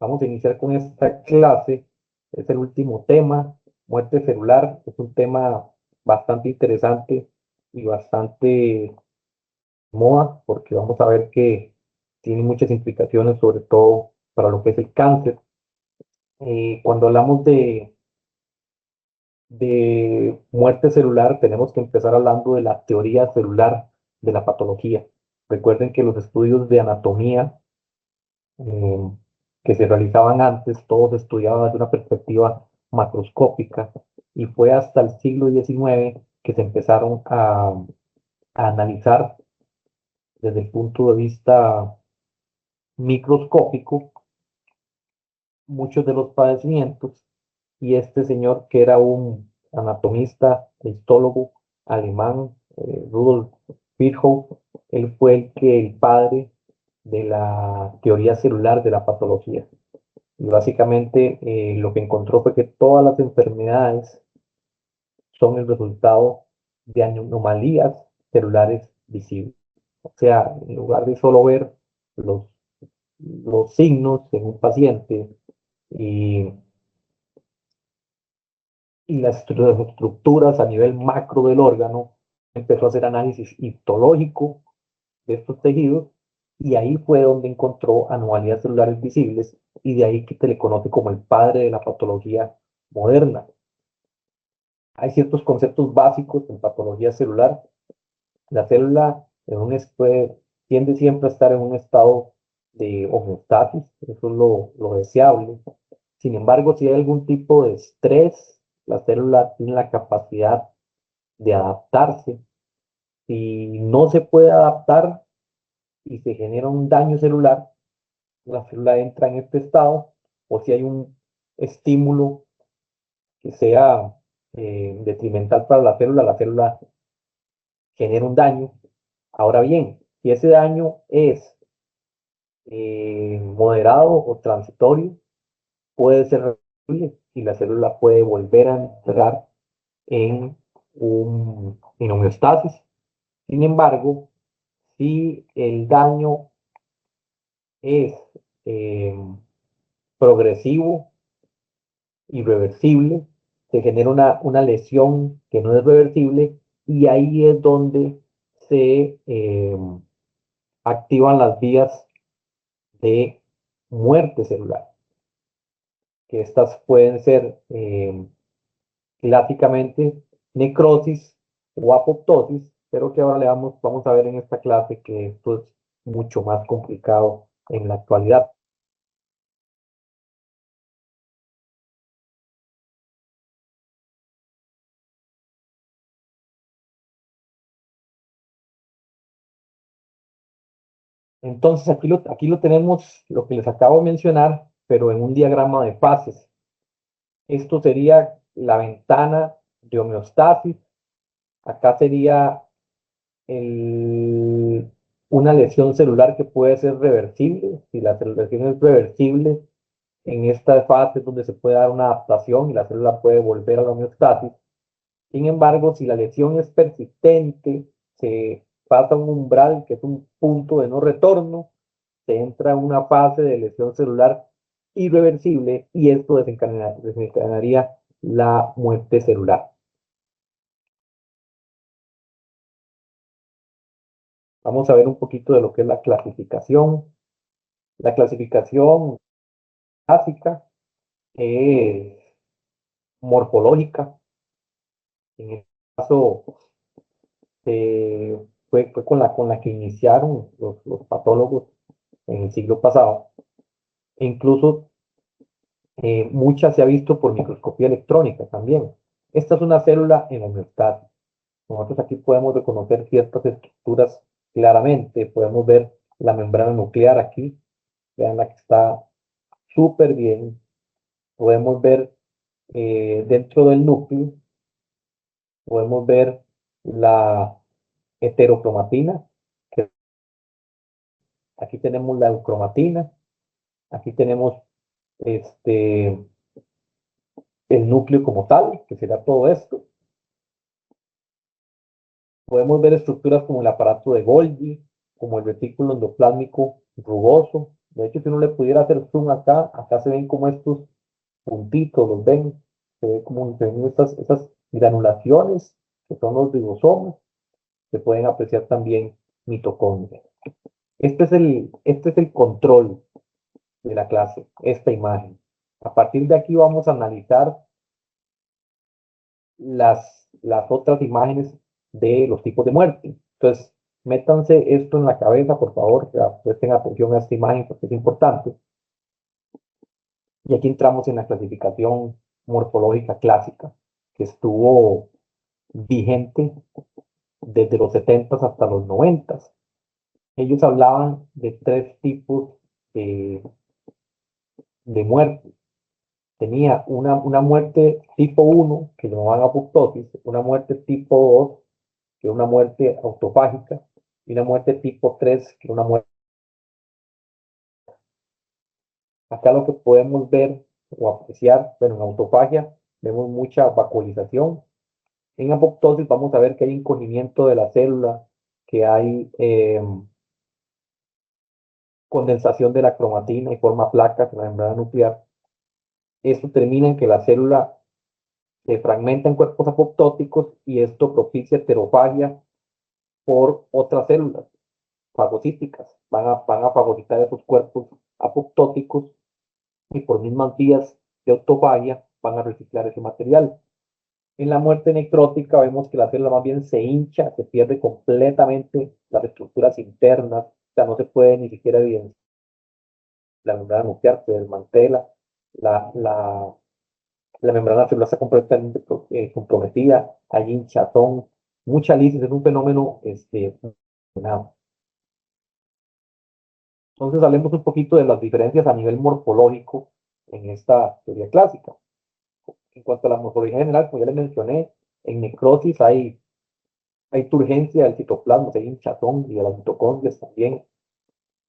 Vamos a iniciar con esta clase. Es el último tema, muerte celular. Es un tema bastante interesante y bastante moda, porque vamos a ver que tiene muchas implicaciones, sobre todo para lo que es el cáncer. Cuando hablamos de muerte celular, tenemos que empezar hablando de la teoría celular de la patología. Recuerden que los estudios de anatomía eh, que se realizaban antes, todos estudiaban desde una perspectiva macroscópica, y fue hasta el siglo XIX que se empezaron a analizar desde el punto de vista microscópico muchos de los padecimientos. Y este señor, que era un anatomista, histólogo alemán, Rudolf Virchow, él fue el padre de la teoría celular de la patología. Y básicamente lo que encontró fue que todas las enfermedades son el resultado de anomalías celulares visibles. O sea, en lugar de solo ver los, los signos en un paciente y, y las estructuras a nivel macro del órgano, empezó a hacer análisis histológico de estos tejidos, y ahí fue donde encontró anomalías celulares visibles, y de ahí que se le conoce como el padre de la patología moderna. Hay ciertos conceptos básicos en patología celular. La célula tiende siempre a estar en un estado de homeostasis, eso es lo deseable. Sin embargo, si hay algún tipo de estrés, la célula tiene la capacidad de adaptarse. Si no se puede adaptar y se genera un daño celular, la célula entra en este estado, o si hay un estímulo que sea detrimental para la célula genera un daño. Ahora bien, si ese daño es moderado o transitorio, puede ser reversible y la célula puede volver a entrar en homeostasis. Sin embargo, si el daño es eh, progresivo, irreversible, se genera una lesión que no es reversible, y ahí es donde se activan las vías de muerte celular, que estas pueden ser clásicamente necrosis o apoptosis, pero que ahora vamos a ver en esta clase que esto es mucho más complicado en la actualidad. Entonces aquí lo tenemos, lo que les acabo de mencionar, pero en un diagrama de fases. Esto sería la ventana de homeostasis. Acá sería el- una lesión celular que puede ser reversible. Si la lesión es reversible, en esta fase es donde se puede dar una adaptación y la célula puede volver a la homeostasis. Sin embargo, si la lesión es persistente, se pasa un umbral que es un punto de no retorno, se entra en una fase de lesión celular irreversible, y esto desencadenaría la muerte celular. Vamos a ver un poquito de lo que es la clasificación. La clasificación básica es morfológica. En este caso, fue con la que iniciaron los patólogos en el siglo pasado. E incluso muchas se ha visto por microscopía electrónica también. Esta es una célula en homeostasis. Nosotros aquí podemos reconocer ciertas estructuras claramente. Podemos ver la membrana nuclear aquí. Vean la que está súper bien. Podemos ver dentro del núcleo, podemos ver la heterocromatina. Aquí tenemos la eucromatina. Aquí tenemos este, el núcleo como tal, que será todo esto. Podemos ver estructuras como el aparato de Golgi, como el retículo endoplásmico rugoso, De hecho, si uno le pudiera hacer zoom acá, acá se ven como estos puntitos, los ven, se ve como se ven estas granulaciones, que son los ribosomas, se pueden apreciar también mitocondrias. Este es el control de la clase, esta imagen. A partir de aquí vamos a analizar las otras imágenes de los tipos de muerte. Entonces, métanse esto en la cabeza, por favor, presten atención a esta imagen porque es importante. Y aquí entramos en la clasificación morfológica clásica, que estuvo vigente desde los 70 hasta los 90. Ellos hablaban de tres tipos de muerte. Tenía una muerte tipo 1, que llamaban apoptosis, una muerte tipo 2, que es una muerte autofágica, y una muerte tipo 3, que es una muerte. Acá lo que podemos ver o apreciar, bueno, en autofagia vemos mucha vacuolización. En apoptosis vamos a ver que hay encogimiento de la célula, que hay condensación de la cromatina y forma placas en la membrana nuclear. Esto termina en que la célula se fragmenta en cuerpos apoptóticos y esto propicia heterofagia por otras células fagocíticas. Van a fagocitar esos cuerpos apoptóticos y por mismas vías de autofagia van a reciclar ese material. En la muerte necrótica vemos que la célula más bien se hincha, se pierde completamente las estructuras internas, o sea, no se puede ni siquiera evidenciar la membrana nuclear, se desmantela, la, la, la membrana celular está completamente comprometida, hay hinchazón, mucha lisis, es un fenómeno nada. Entonces hablemos un poquito de las diferencias a nivel morfológico en esta teoría clásica. En cuanto a la morfología general, como ya les mencioné, en necrosis hay turgencia del citoplasma, hay hinchazón y de las mitocondrias también.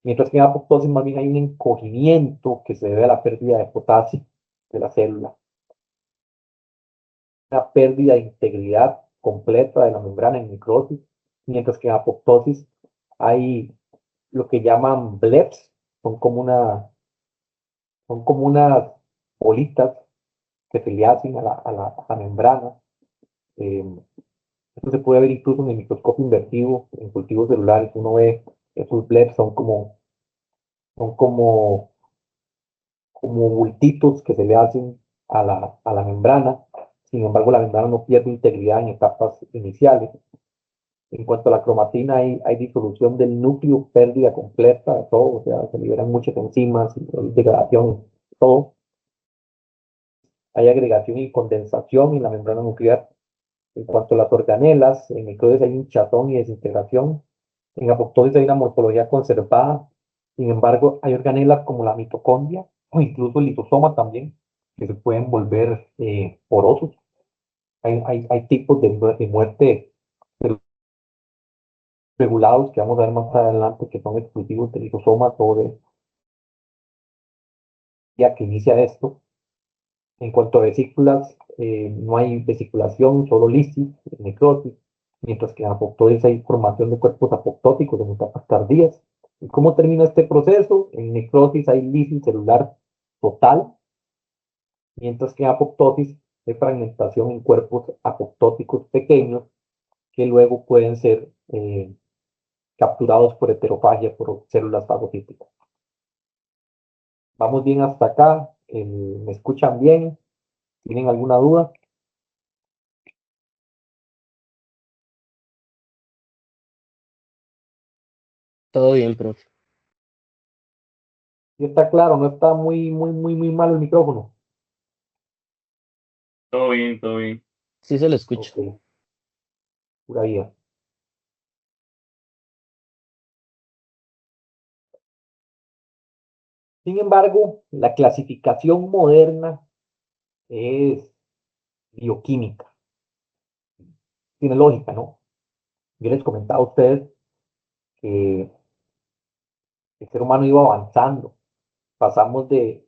Mientras que en apoptosis más bien hay un encogimiento que se debe a la pérdida de potasio de la célula. Una pérdida de integridad completa de la membrana en necrosis, mientras que en apoptosis hay lo que llaman bleps, son como son como unas bolitas que se le hacen a la membrana. Eh, Esto se puede ver incluso en el microscopio invertido, en cultivos celulares. Uno ve esos bleps, son como bultitos que se le hacen a la membrana. Sin embargo, la membrana no pierde integridad en etapas iniciales. En cuanto a la cromatina, hay disolución del núcleo, pérdida completa de todo, o sea, se liberan muchas enzimas, degradación, todo. Hay agregación y condensación en la membrana nuclear. En cuanto a las organelas, en microbios hay hinchazón y desintegración. En apoptosis hay una morfología conservada. Sin embargo, hay organelas como la mitocondria o incluso el lisosoma también, que se pueden volver porosos. Hay tipos de muerte regulados que vamos a ver más adelante que son exclusivos de lisosomas o de ya que inicia esto. En cuanto a vesículas, no hay vesiculación, solo lisis, necrosis, mientras que en apoptosis hay formación de cuerpos apoptóticos en etapas tardías. ¿Y cómo termina este proceso? En necrosis hay lisis celular total, mientras que en apoptosis hay fragmentación en cuerpos apoptóticos pequeños que luego pueden ser capturados por heterofagia, por células fagocíticas. ¿Vamos bien hasta acá? ¿Me escuchan bien? ¿Tienen alguna duda? Todo bien, profe. Sí está claro, no está muy, muy, muy, muy mal el micrófono. Todo bien, todo bien. Sí se lo escucha. Ok, pura vida. Sin embargo, la clasificación moderna es bioquímica. Tiene lógica, ¿no? Yo les comentaba a ustedes que el ser humano iba avanzando. Pasamos del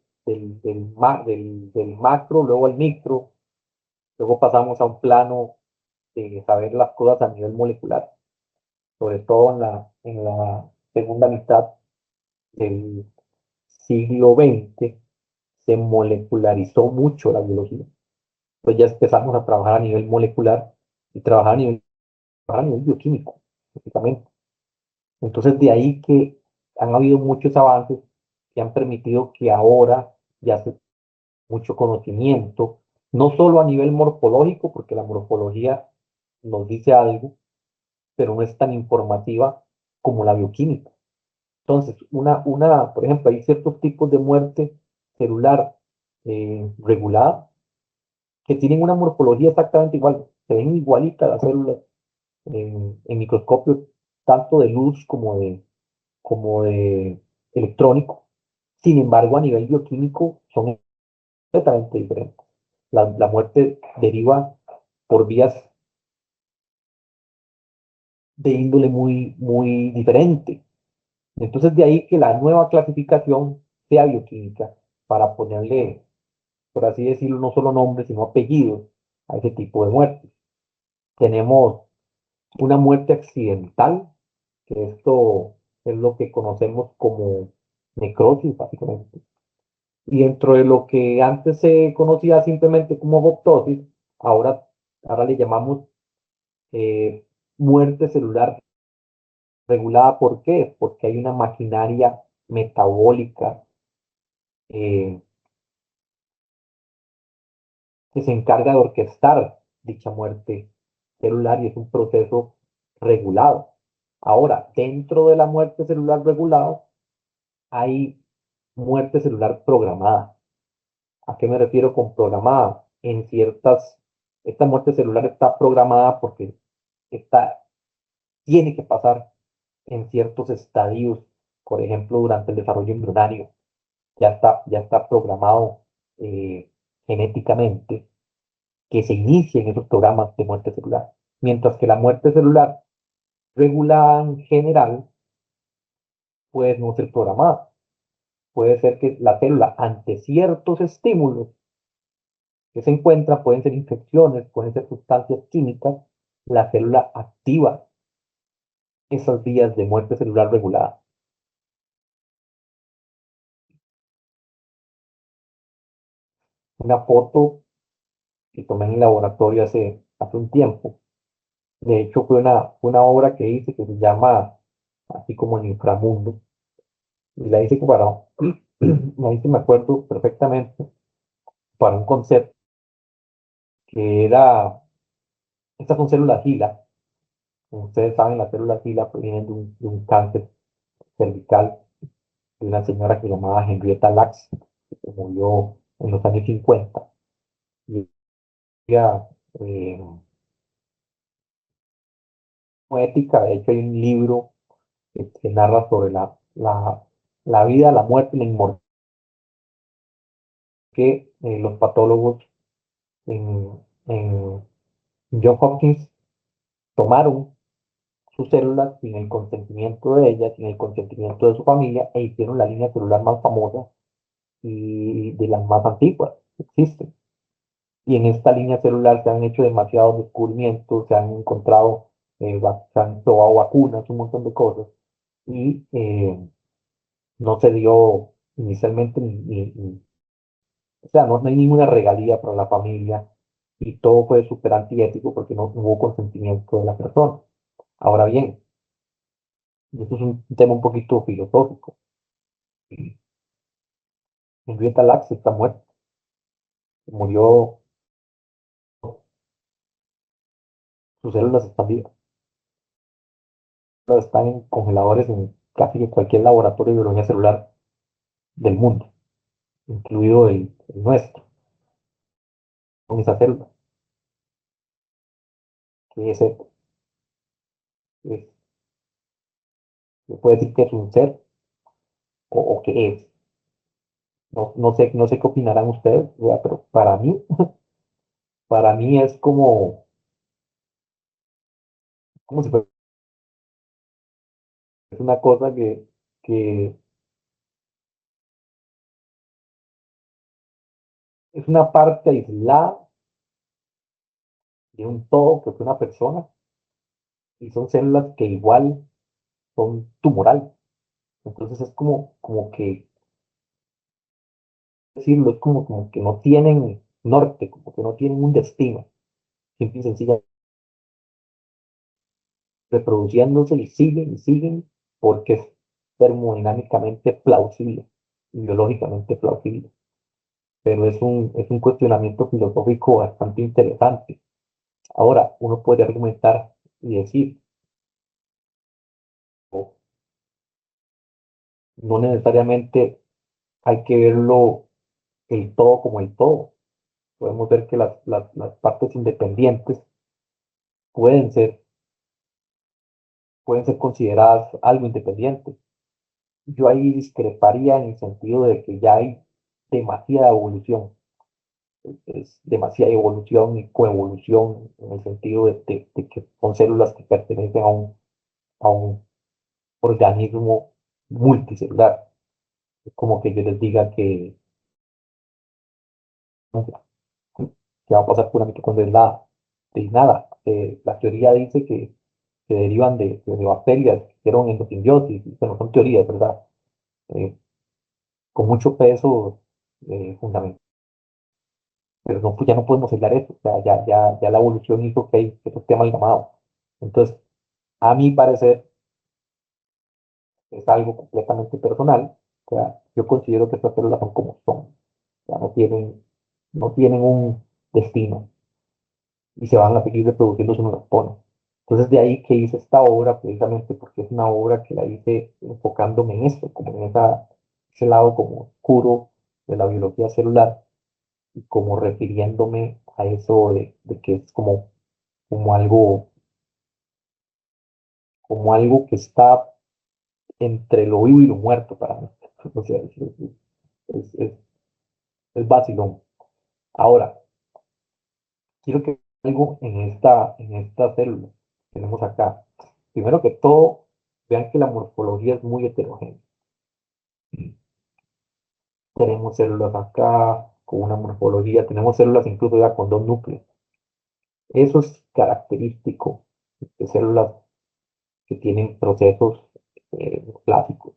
macro, luego al micro, luego pasamos a un plano de saber las cosas a nivel molecular, sobre todo en la segunda mitad del siglo XX se molecularizó mucho la biología. Entonces ya empezamos a trabajar a nivel molecular y trabajar a nivel bioquímico, prácticamente. Entonces de ahí que han habido muchos avances que han permitido que ahora ya se mucho conocimiento, no solo a nivel morfológico, porque la morfología nos dice algo, pero no es tan informativa como la bioquímica. Entonces, por ejemplo, hay ciertos tipos de muerte celular regulada que tienen una morfología exactamente igual, se ven igualitas las células en microscopio, tanto de luz como de electrónico. Sin embargo, a nivel bioquímico son completamente diferentes. La muerte deriva por vías de índole muy, muy diferente. Entonces, de ahí que la nueva clasificación sea bioquímica, para ponerle, por así decirlo, no solo nombres, sino apellidos a ese tipo de muerte. Tenemos una muerte accidental, que esto es lo que conocemos como necrosis, básicamente. Y dentro de lo que antes se conocía simplemente como apoptosis, ahora le llamamos muerte celular regulada. ¿Por qué? Porque hay una maquinaria metabólica eh, que se encarga de orquestar dicha muerte celular y es un proceso regulado. Ahora, dentro de la muerte celular regulada hay muerte celular programada. ¿A qué me refiero con programada? Esta muerte celular está programada porque tiene que pasar en ciertos estadios, por ejemplo, durante el desarrollo embrionario, ya está programado genéticamente que se inicien esos programas de muerte celular. Mientras que la muerte celular regulada en general puede no ser programada. Puede ser que la célula, ante ciertos estímulos que se encuentran, pueden ser infecciones, pueden ser sustancias químicas, la célula activa esas vías de muerte celular regulada. Una foto que tomé en el laboratorio hace un tiempo. De hecho, fue una obra que hice que se llama así como en inframundo. Y la hice me acuerdo perfectamente, para un concepto que era, estas son células HeLa. Como ustedes saben, las células HeLa provienen de un cáncer cervical de una señora que se llamaba Henrietta Lacks, que murió en los años 50. Y ella, poética, de hecho hay un libro que narra sobre la vida, la muerte y la inmortalidad que los patólogos en Johns Hopkins tomaron sus células sin el consentimiento de ella, sin el consentimiento de su familia, e hicieron la línea celular más famosa y de las más antiguas que existen. Y en esta línea celular se han hecho demasiados descubrimientos, se han encontrado, se han probado vacunas, un montón de cosas, y no se dio inicialmente o sea, no hay ninguna regalía para la familia y todo fue súper antiético porque no hubo consentimiento de la persona. Ahora bien, y esto es un tema un poquito filosófico. Henrietta Lacks está muerta, murió, sus células están vivas, están en congeladores en casi que cualquier laboratorio de biología celular del mundo, incluido el nuestro, con esa célula, que es- se puede decir que es un ser o que es. No sé qué opinarán ustedes, ¿verdad? Pero para mí es como si fuera una cosa que es una parte aislada de un todo que es una persona y son células que igual son tumoral. Entonces es como que decirlo, es como que no tienen norte, como que no tienen un destino, simple y sencillamente reproduciéndose y siguen porque es termodinámicamente plausible, biológicamente plausible. Pero es un cuestionamiento filosófico bastante interesante. Ahora, uno puede argumentar y decir, o no necesariamente hay que verlo el todo como el todo. Podemos ver que las partes independientes pueden ser, pueden ser consideradas algo independiente. Yo ahí discreparía en el sentido de que ya hay demasiada evolución, es demasiada evolución y coevolución en el sentido de que son células que pertenecen a un organismo multicelular. Es como que yo les diga que va a pasar puramente cuando es nada. De nada. La teoría dice que derivan de bacterias que hicieron endosimbiosis. Bueno, son teorías, ¿verdad? Eh, con mucho peso fundamental. Pero no, pues ya no podemos hablar eso. O sea, ya la evolución hizo que eso esté amalgamado. Entonces, a mi parecer, es algo completamente personal. O sea, yo considero que estas células son como son. O sea, no tienen un destino y se van a seguir reproduciendo si uno las pone. Entonces, de ahí que hice esta obra, precisamente porque es una obra que la hice enfocándome en esto, como en ese lado como oscuro de la biología celular, y como refiriéndome a eso de que es como algo, como algo que está entre lo vivo y lo muerto para mí. O sea, es, es, es vacilón. Ahora, quiero que algo en esta célula que tenemos acá. Primero que todo, vean que la morfología es muy heterogénea. Tenemos células acá con una morfología, tenemos células incluso ya con dos núcleos. Eso es característico de células que tienen procesos clásicos,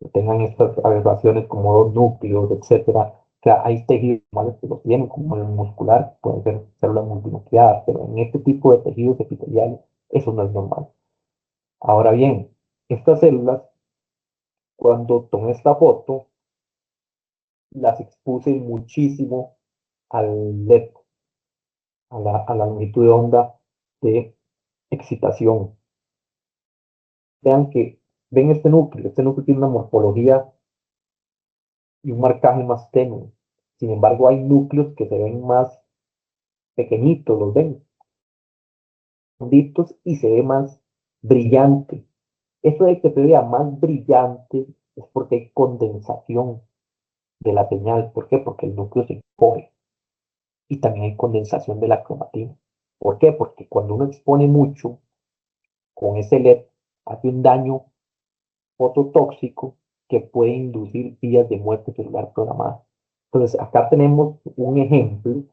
que tengan estas aberraciones como dos núcleos, etcétera. O sea, hay tejidos normales que los tienen, como el muscular, pueden ser células multinucleadas, pero en este tipo de tejidos epiteliales eso no es normal. Ahora bien, estas células, cuando tomé esta foto, las expuse muchísimo al LED, a la longitud de onda de excitación. Vean que, ven este núcleo tiene una morfología y un marcaje más tenue. Sin embargo, hay núcleos que se ven más pequeñitos, los ven, redonditos y se ve más brillante. Eso de que se vea más brillante es porque hay condensación de la señal. ¿Por qué? Porque el núcleo se encoge y también hay condensación de la cromatina. ¿Por qué? Porque cuando uno expone mucho con ese LED, hace un daño fototóxico que puede inducir vías de muerte celular programada. Entonces, acá tenemos un ejemplo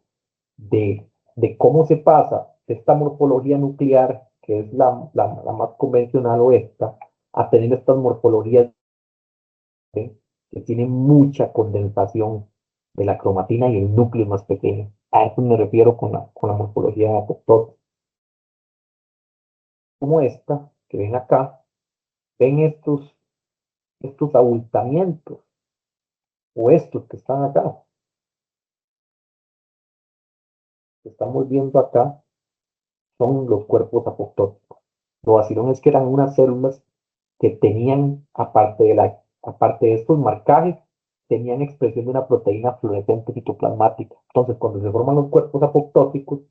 de cómo se pasa esta morfología nuclear, que es la más convencional o esta, a tener estas morfologías que tienen mucha condensación de la cromatina y el núcleo más pequeño. A eso me refiero con la morfología apoptótica. Como esta, que ven acá, ven estos abultamientos o estos que están acá, que estamos viendo acá, son los cuerpos apoptóticos. Lo vacilón es que eran unas células que tenían, aparte de estos marcajes, tenían expresión de una proteína fluorescente citoplasmática. Entonces, cuando se forman los cuerpos apoptóticos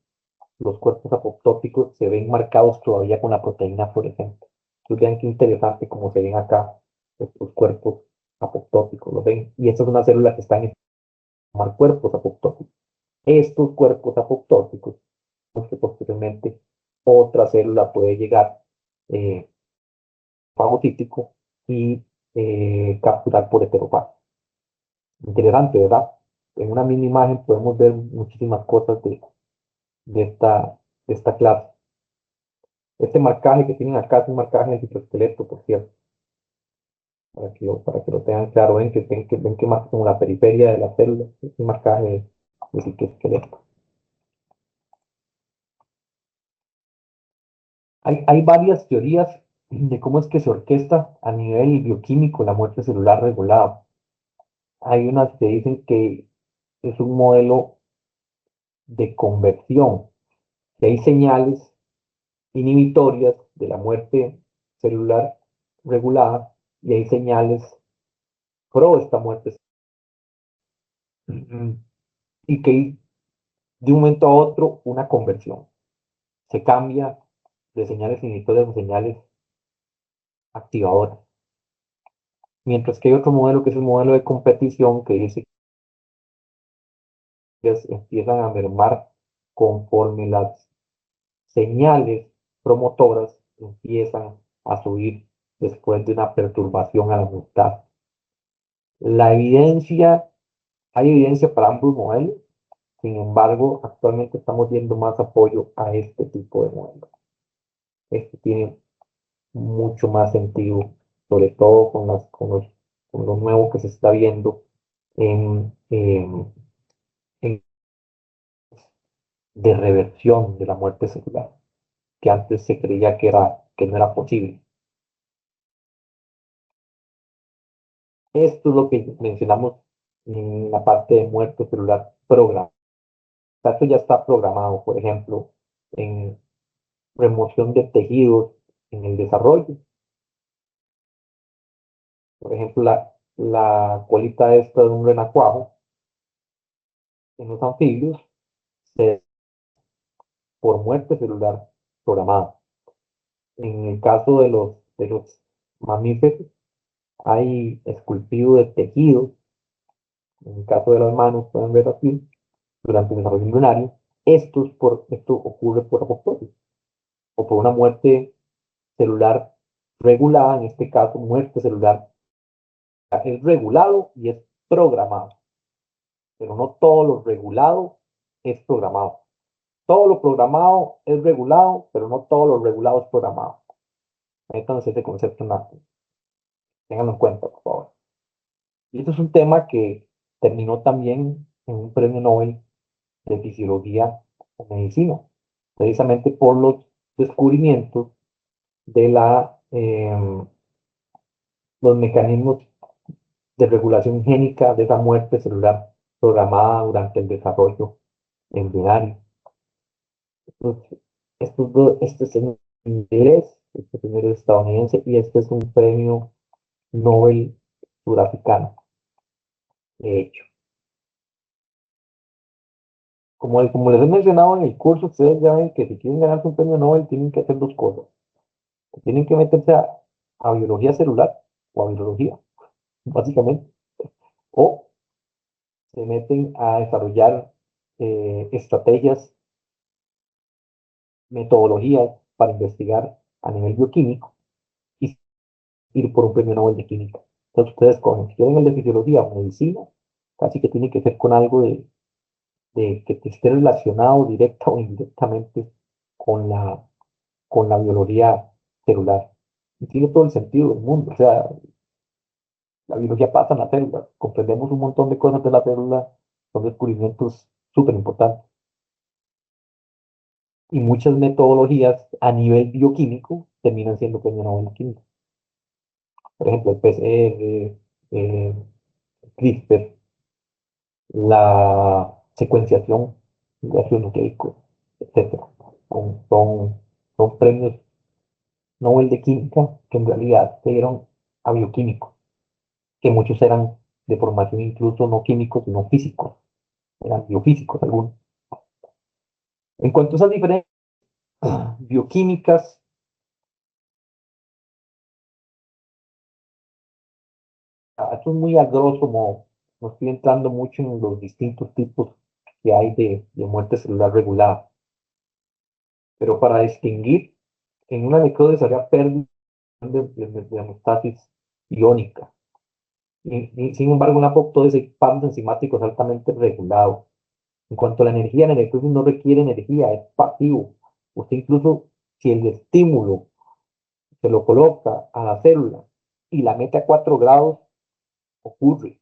se ven marcados todavía con la proteína fluorescente. Entonces, vean qué interesante como se ven acá estos cuerpos apoptóticos, ¿lo ven? Y esta es una célula que está en formar cuerpos apoptóticos. Estos cuerpos apoptóticos, los que posteriormente otra célula puede llegar eh, fagocítico y capturar por heterofagia. Interesante, ¿verdad? En una mini imagen podemos ver muchísimas cosas de de esta clase. Este marcaje que tienen acá es un marcaje en el citoesqueleto, por cierto. para que lo tengan claro. Ven que más como la periferia de la célula, es un marcaje de citoesqueleto. Hay varias teorías de cómo es que se orquesta a nivel bioquímico la muerte celular regulada. Hay unas que dicen que es un modelo de conversión, que hay señales inhibitorias de la muerte celular regulada y hay señales pro esta muerte. Y que hay de un momento a otro una conversión. Se cambia de señales inhibitorias a señales activadoras. Mientras que hay otro modelo que es el modelo de competición que dice que empiezan a mermar conforme las señales promotoras empiezan a subir después de una perturbación a la mitad. La evidencia, hay evidencia para ambos modelos, sin embargo, actualmente estamos viendo más apoyo a este tipo de modelo. Este tiene mucho más sentido, sobre todo con lo nuevo que se está viendo en de reversión de la muerte celular, que antes se creía que no era posible. Esto es lo que mencionamos en la parte de muerte celular programada. Esto ya está programado, por ejemplo, en remoción de tejidos en el desarrollo. Por ejemplo, la colita esta de un renacuajo en los anfibios se por muerte celular programada. En el caso de los mamíferos, hay esculpido de tejidos. En el caso de las manos, pueden ver aquí, durante el desarrollo embrionario, esto ocurre por apoptosis o por una muerte celular regulada, en este caso, muerte celular es regulado y es programado, pero no todo lo regulado es programado. Todo lo programado es regulado, pero no todo lo regulado es programado. Entonces, ese concepto, ténganlo en cuenta, por favor. Y esto es un tema que terminó también en un premio Nobel de Fisiología o Medicina, precisamente por los descubrimientos de los mecanismos de regulación génica de esa muerte celular programada durante el desarrollo embrionario. Entonces, este es en inglés, este señor es estadounidense y este es un premio Nobel surafricano, de hecho. Como les he mencionado en el curso, ustedes ya ven que si quieren ganarse un premio Nobel tienen que hacer dos cosas. Tienen que meterse a biología celular o a biología, básicamente, o se meten a desarrollar estrategias, metodologías para investigar a nivel bioquímico y ir por un premio Nobel de química. Entonces ustedes cogen, si quieren el de fisiología o medicina, casi que tiene que ser con algo de que esté relacionado directa o indirectamente con con la biología celular. Y tiene todo el sentido del mundo. O sea, la biología pasa en la célula. Comprendemos un montón de cosas de la célula. Son descubrimientos súper importantes. Y muchas metodologías a nivel bioquímico terminan siendo premio Nobel de química. Por ejemplo, el PCR, CRISPR, la secuenciación de ácido nucleico, etcétera. Son premios Nobel de Química que en realidad se dieron a bioquímicos, que muchos eran de formación incluso no químicos, sino físicos, eran biofísicos algunos. En cuanto a esas diferencias bioquímicas, esto es muy a grosso modo, no estoy entrando mucho en los distintos tipos que hay de muerte celular regulada, pero para distinguir, en una necrosis habría pérdida de homeostasis iónica. Sin embargo, un apoptosis pasos enzimáticos altamente regulado. En cuanto a la energía, la necrosis no requiere energía, es pasivo. Usted incluso, si el estímulo se lo coloca a la célula y la mete a 4 grados, ocurre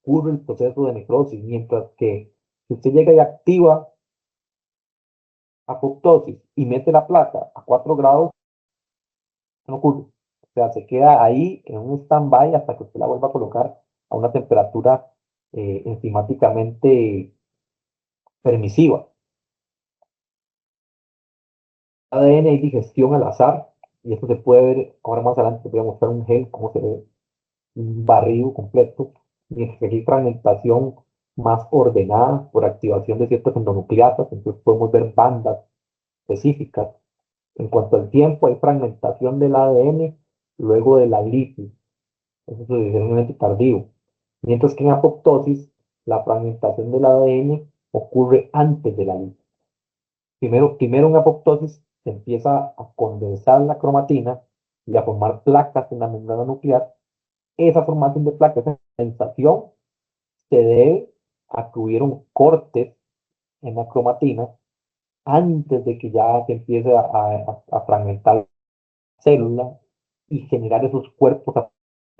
el proceso de necrosis, mientras que si usted llega y activa apoptosis y mete la placa a 4 grados, no ocurre. O sea, se queda ahí en un stand-by hasta que usted la vuelva a colocar a una temperatura enzimáticamente permisiva. ADN y digestión al azar, y esto se puede ver, ahora más adelante voy a mostrar un gel, cómo se ve un barrido completo, mientras que hay fragmentación más ordenada por activación de ciertas endonucleasas, entonces podemos ver bandas específicas. En cuanto al tiempo, hay fragmentación del ADN luego de la lisis, eso es suficientemente tardío, mientras que en apoptosis, la fragmentación del ADN ocurre antes de la lisis. Primero en apoptosis se empieza a condensar la cromatina y a formar placas en la membrana nuclear. Esa formación de placas, esa sensación, se debe a que hubieron cortes en la cromatina antes de que ya se empiece a fragmentar la célula y generar esos cuerpos.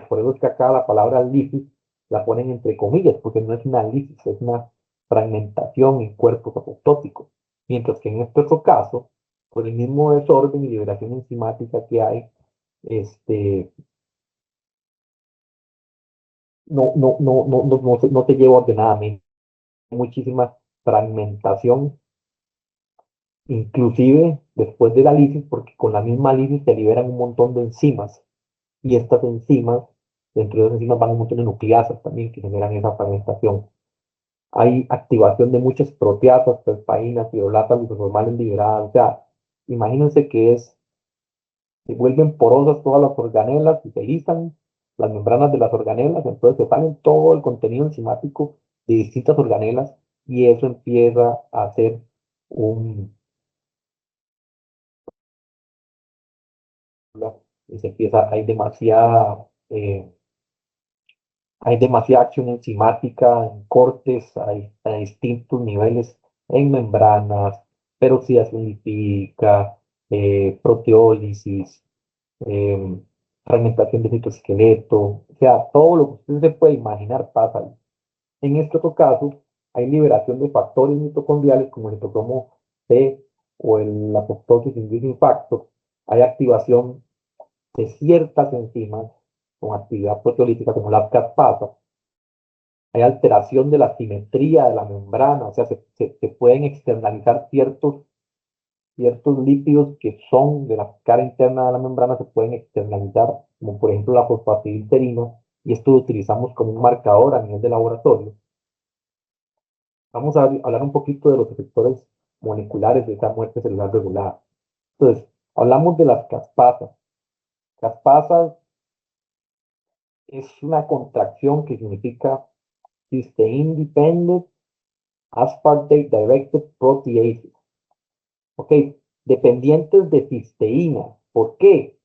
Por eso es que acá la palabra lisis la ponen entre comillas, porque no es una lisis, es una fragmentación en cuerpos apoptóticos. Mientras que en este otro caso, por el mismo desorden y liberación enzimática que hay, este, no se lleva ordenadamente. Hay muchísima fragmentación, inclusive después de la lisis, porque con la misma lisis se liberan un montón de enzimas, y estas enzimas, dentro de esas enzimas van un montón de nucleasas también que generan esa fragmentación. Hay activación de muchas proteasas, terpainas, fibrolasas, lisoformales liberadas. O sea, imagínense que se vuelven porosas todas las organelas y se lisan las membranas de las organelas, entonces se salen todo el contenido enzimático de distintas organelas y eso empieza a hacer un, y se empieza, hay demasiada acción enzimática en cortes, hay a distintos niveles en membranas, peroxidación lipídica, proteólisis, eh, fragmentación de citoesqueleto, o sea, todo lo que usted se puede imaginar pasa ahí. En este otro caso, hay liberación de factores mitocondriales como el citocromo C o el apoptosis inducing factor, hay activación de ciertas enzimas con actividad proteolítica como las caspasas, hay alteración de la simetría de la membrana, o sea, se pueden externalizar ciertos lípidos que son de la cara interna de la membrana, se pueden externalizar, como por ejemplo la fosfatidilcerina, y esto lo utilizamos como un marcador a nivel de laboratorio. Vamos a hablar un poquito de los efectores moleculares de esa muerte celular regular. Entonces, hablamos de las caspasas. Caspasas es una contracción que significa Cysteine Dependent Aspartate Directed Proteases. Ok, dependientes de cisteína. ¿Por qué?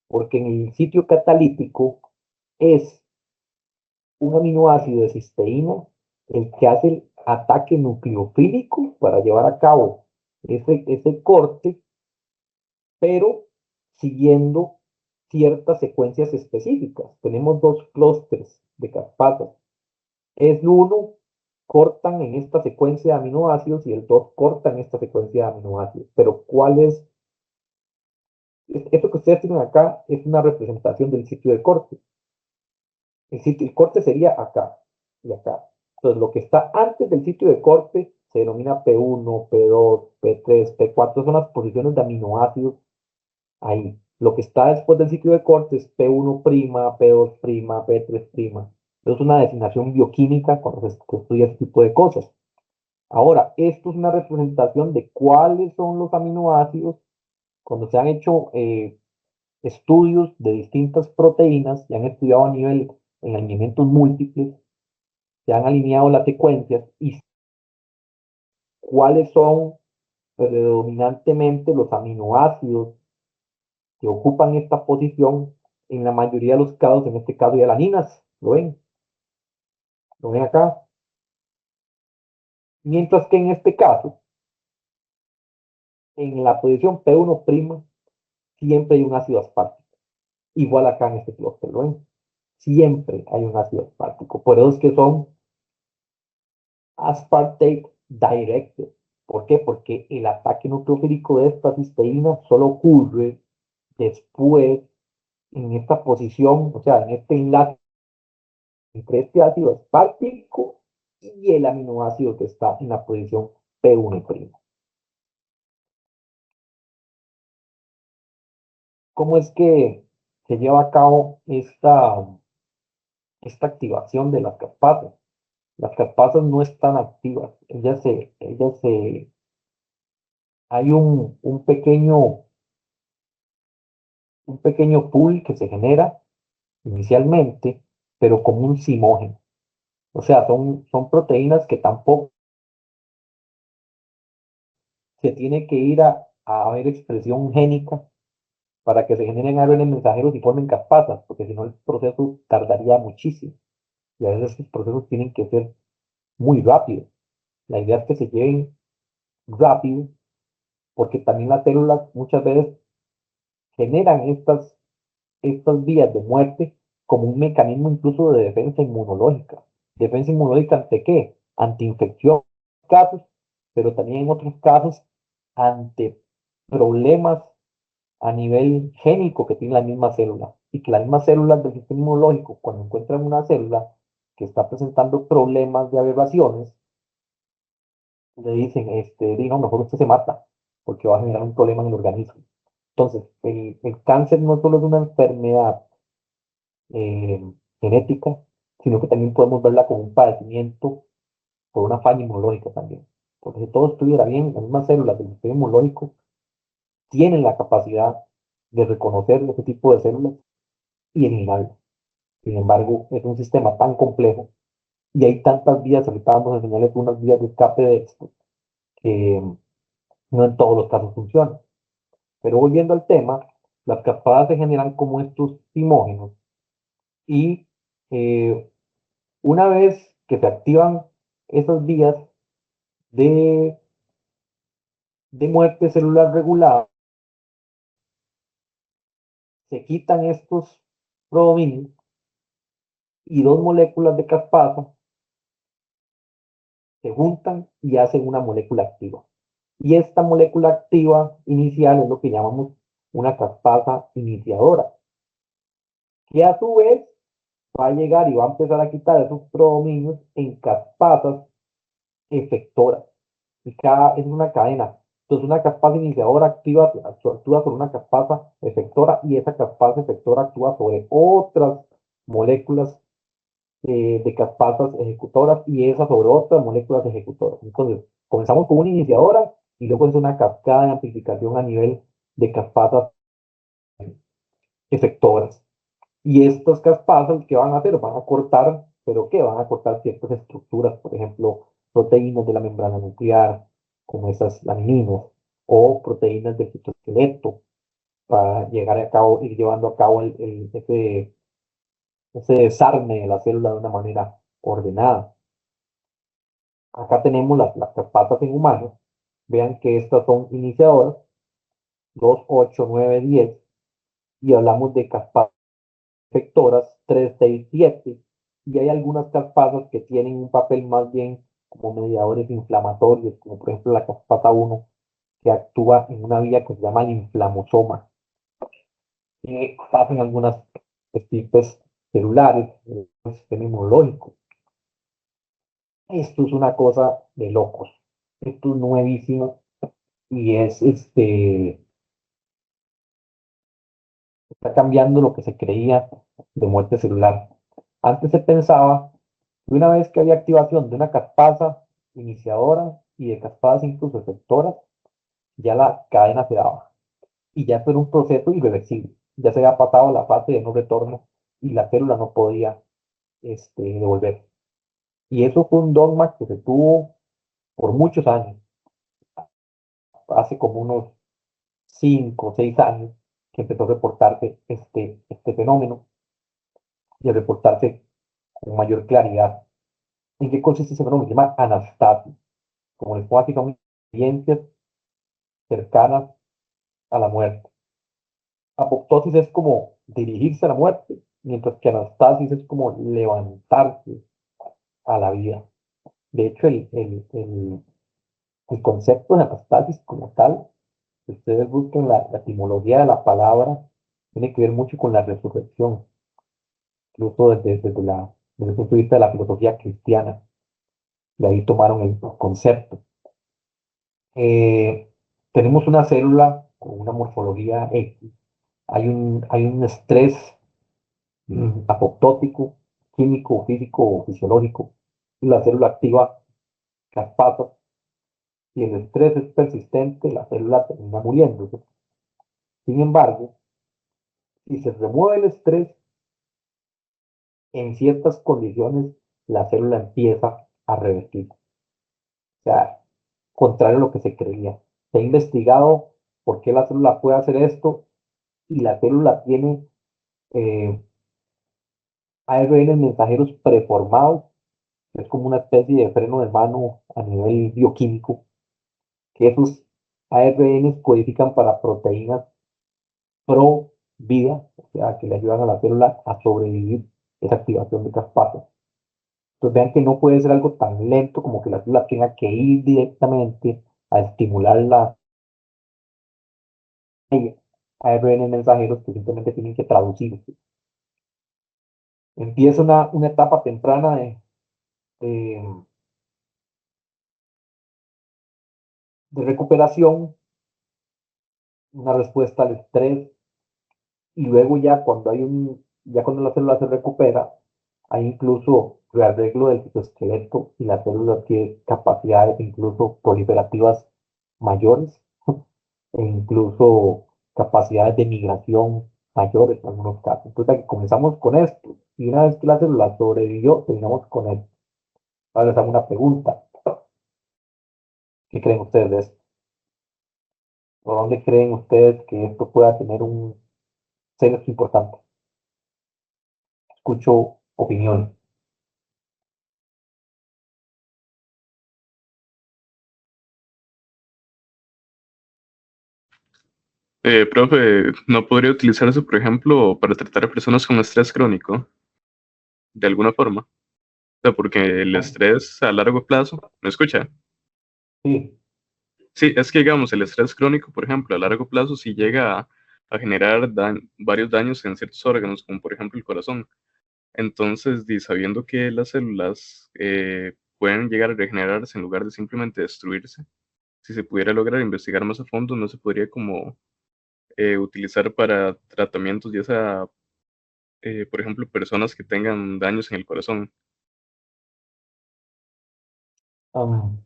Porque en el sitio catalítico es un aminoácido de cisteína el que hace el ataque nucleofílico para llevar a cabo ese corte, pero siguiendo ciertas secuencias específicas. Tenemos dos clústeres de caspasas. Es uno cortan en esta secuencia de aminoácidos y el 2 cortan esta secuencia de aminoácidos. Pero ¿cuál es? Esto que ustedes tienen acá es una representación del sitio de corte. El corte sería acá y acá. Entonces, lo que está antes del sitio de corte se denomina P1, P2, P3, P4, son las posiciones de aminoácidos ahí. Lo que está después del sitio de corte es P1', P2', P3'. Es una designación bioquímica cuando se estudia este tipo de cosas. Ahora, esto es una representación de cuáles son los aminoácidos cuando se han hecho estudios de distintas proteínas, se han estudiado a nivel en alineamientos múltiples, se han alineado las secuencias y cuáles son predominantemente los aminoácidos que ocupan esta posición en la mayoría de los casos, en este caso de alaninas, ¿lo ven? ¿Lo ven acá? Mientras que en este caso, en la posición P1', siempre hay un ácido aspartic. Igual acá en este clúster, ¿lo ven? Siempre hay un ácido aspartico. Por eso es que son aspartate directed. ¿Por qué? Porque el ataque nucleofílico de esta cisteína solo ocurre después en esta posición, o sea, en este enlace entre este ácido aspartico y el aminoácido que está en la posición P1'. ¿Cómo es que se lleva a cabo esta activación de las caspasas? Las caspasas no están activas, hay un pequeño pool que se genera inicialmente, pero como un simógeno. O sea, son proteínas que tampoco se tiene que ir a ver expresión génica para que se generen ARN mensajeros y formen caspasas, porque si no el proceso tardaría muchísimo. Y a veces estos procesos tienen que ser muy rápidos. La idea es que se lleven rápido, porque también las células muchas veces generan estas vías de muerte como un mecanismo incluso de defensa inmunológica. ¿Defensa inmunológica ante qué? Ante infección, casos, pero también en otros casos ante problemas a nivel génico que tiene la misma célula. Y que las mismas células del sistema inmunológico, cuando encuentran una célula que está presentando problemas de aberraciones, le dicen, digo, mejor usted se mata, porque va a generar un problema en el organismo. Entonces, el cáncer no solo es una enfermedad eh, genética, sino que también podemos verla como un padecimiento por una falla inmunológica también. Porque si todo estuviera bien, las mismas células del sistema inmunológico tienen la capacidad de reconocer ese tipo de células y eliminarlas. Sin embargo, es un sistema tan complejo y hay tantas vías, ahorita vamos a enseñarles unas vías de escape de esto, que no en todos los casos funcionan. Pero volviendo al tema, las cascadas se generan como estos timógenos y eh, una vez que se activan esas vías de, de muerte celular regulada, se quitan estos prodominios y dos moléculas de caspasa se juntan y hacen una molécula activa. Y esta molécula activa inicial es lo que llamamos una caspasa iniciadora, que a su vez va a llegar y va a empezar a quitar esos prodominios en caspasas efectoras. Y cada es una cadena. Entonces una caspasa iniciadora actúa sobre una caspasa efectora y esa caspasa efectora actúa sobre otras moléculas de caspasas ejecutoras y esas sobre otras moléculas ejecutoras. Entonces, comenzamos con una iniciadora y luego es una cascada de amplificación a nivel de caspasas efectoras. Y estas caspasas, ¿qué van a hacer? Van a cortar, ¿pero qué? Van a cortar ciertas estructuras, por ejemplo, proteínas de la membrana nuclear, como esas lamininas, o proteínas del citoesqueleto, para llegar a cabo, ir llevando a cabo ese desarme de la célula de una manera ordenada. Acá tenemos las caspasas en humanos. Vean que estas son iniciadoras, 2, 8, 9, 10, y hablamos de caspasas efectoras 3, 6, 7, y hay algunas caspasas que tienen un papel más bien como mediadores inflamatorios, como por ejemplo la caspasa 1, que actúa en una vía que se llama el inflamosoma, que pasa en algunas estirpes celulares del sistema inmunológico. Esto es una cosa de locos. Esto es nuevísimo y está cambiando lo que se creía de muerte celular. Antes se pensaba que una vez que había activación de una caspasa iniciadora y de caspasas incluso efectoras, ya la cadena se daba. Y ya fue un proceso irreversible. Ya se había pasado la fase de no retorno y la célula no podía devolver. Y eso fue un dogma que se tuvo por muchos años, hace como unos 5 o 6 años, que empezó a reportarse este fenómeno y a reportarse con mayor claridad. ¿En qué consiste ese fenómeno? Se llama anastasis. Como les puedo decir, son experiencias cercanas a la muerte. Apoptosis es como dirigirse a la muerte, mientras que anastasis es como levantarse a la vida. De hecho, el concepto de anastasis como tal, si ustedes buscan la etimología de la palabra, tiene que ver mucho con la resurrección, incluso desde el punto de vista de la filosofía cristiana. De ahí tomaron el concepto. Eh, Tenemos una célula con una morfología X. Hay un estrés apoptótico, químico, físico o fisiológico. Y la célula activa caspasas. Si el estrés es persistente, la célula termina muriéndose. Sin embargo, si se remueve el estrés, en ciertas condiciones la célula empieza a revertir. O sea, contrario a lo que se creía. Se ha investigado por qué la célula puede hacer esto y la célula tiene eh, ARN mensajeros preformados, que es como una especie de freno de mano a nivel bioquímico, que esos ARN codifican para proteínas pro vida, o sea, que le ayudan a la célula a sobrevivir esa activación de caspasas. Entonces vean que no puede ser algo tan lento como que la célula tenga que ir directamente a estimular la ARN mensajeros que simplemente tienen que traducirse. Empieza una etapa temprana de, de recuperación, una respuesta al estrés, y luego ya cuando la célula se recupera, hay incluso rearreglo del citoesqueleto y la célula tiene capacidades incluso proliferativas mayores e incluso capacidades de migración mayores en algunos casos. Entonces, aquí comenzamos con esto y una vez que la célula sobrevivió, terminamos con esto. Ahora les hago una pregunta. ¿Qué creen ustedes de esto? ¿Por dónde creen ustedes que esto pueda tener un sesgo importante? Escucho opiniones. Profe, ¿no podría utilizarse, por ejemplo, para tratar a personas con estrés crónico de alguna forma? O sea, porque el estrés a largo plazo, ¿me escucha? Sí, Sí, es que digamos, el estrés crónico, por ejemplo, a largo plazo sí llega a generar varios daños en ciertos órganos, como por ejemplo el corazón. Entonces, sabiendo que las células pueden llegar a regenerarse en lugar de simplemente destruirse, si se pudiera lograr investigar más a fondo, no se podría como utilizar para tratamientos, ya sea por ejemplo, personas que tengan daños en el corazón. um,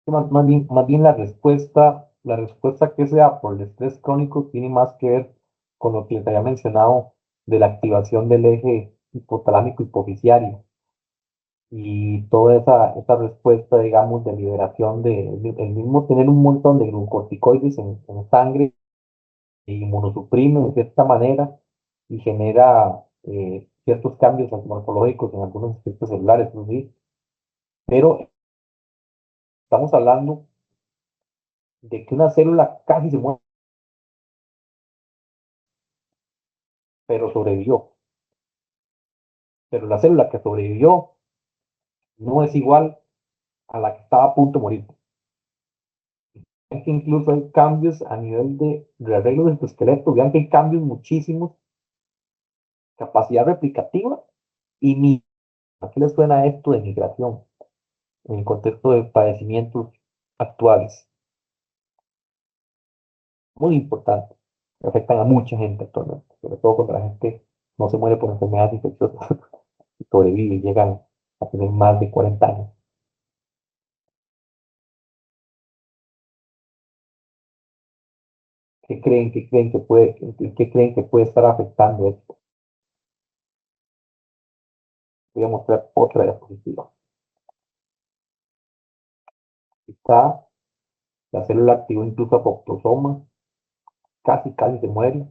más bien la respuesta que se da por el estrés crónico tiene más que ver con lo que les había mencionado de la activación del eje hipotalámico hipofisiario y toda esa respuesta, digamos, de liberación el mismo tener un montón de glucocorticoides en sangre e inmunosuprime de cierta manera y genera ciertos cambios morfológicos en algunos aspectos celulares, ¿sí? Pero estamos hablando de que una célula casi se muere, pero sobrevivió. Pero la célula que sobrevivió no es igual a la que estaba a punto de morir. Vean que incluso hay cambios a nivel de rearreglo de tu esqueleto, vean que hay cambios muchísimos, capacidad replicativa y mi. ¿A qué les suena esto de migración en el contexto de padecimientos actuales? Muy importante. Afectan a mucha gente actualmente, sobre todo cuando la gente no se muere por enfermedades infecciosas y sobrevive y llegan a tener más de 40 años. ¿Qué creen que puede estar afectando esto? Voy a mostrar otra diapositiva. Está la célula activó incluso apoptosoma, casi se muere,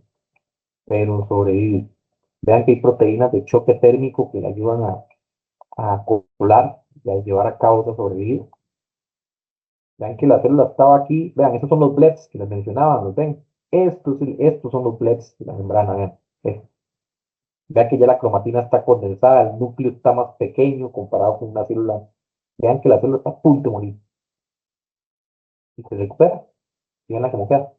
pero sobrevive. Vean que hay proteínas de choque térmico que le ayudan a controlar y a llevar a cabo esa sobrevida. Vean que la célula estaba aquí, vean, estos son los blebs que les mencionaba, ¿los ven? Estos son los blebs de la membrana, vean. Vean que ya la cromatina está condensada, el núcleo está más pequeño comparado con una célula. Vean que la célula está a punto de morir. Y se recupera. Veanla como queda.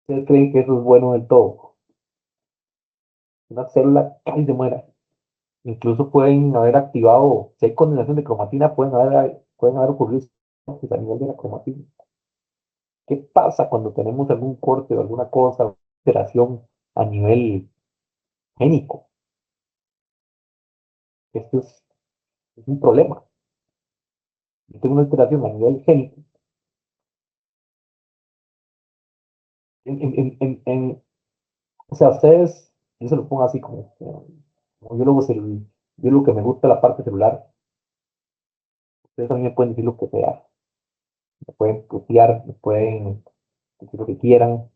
¿Ustedes creen que eso es bueno del todo? Una célula casi se muera. Incluso pueden haber activado, si hay condensación de cromatina, pueden haber ocurrido a nivel de la cromatina. ¿Qué pasa cuando tenemos algún corte o alguna cosa, alteración a nivel génico? Esto es un problema. Yo tengo una alteración a nivel génico. O sea, ustedes, yo se lo pongo así como yo lo que me gusta la parte celular, ustedes también me pueden decir lo que sea, me pueden putear, me pueden decir lo que quieran,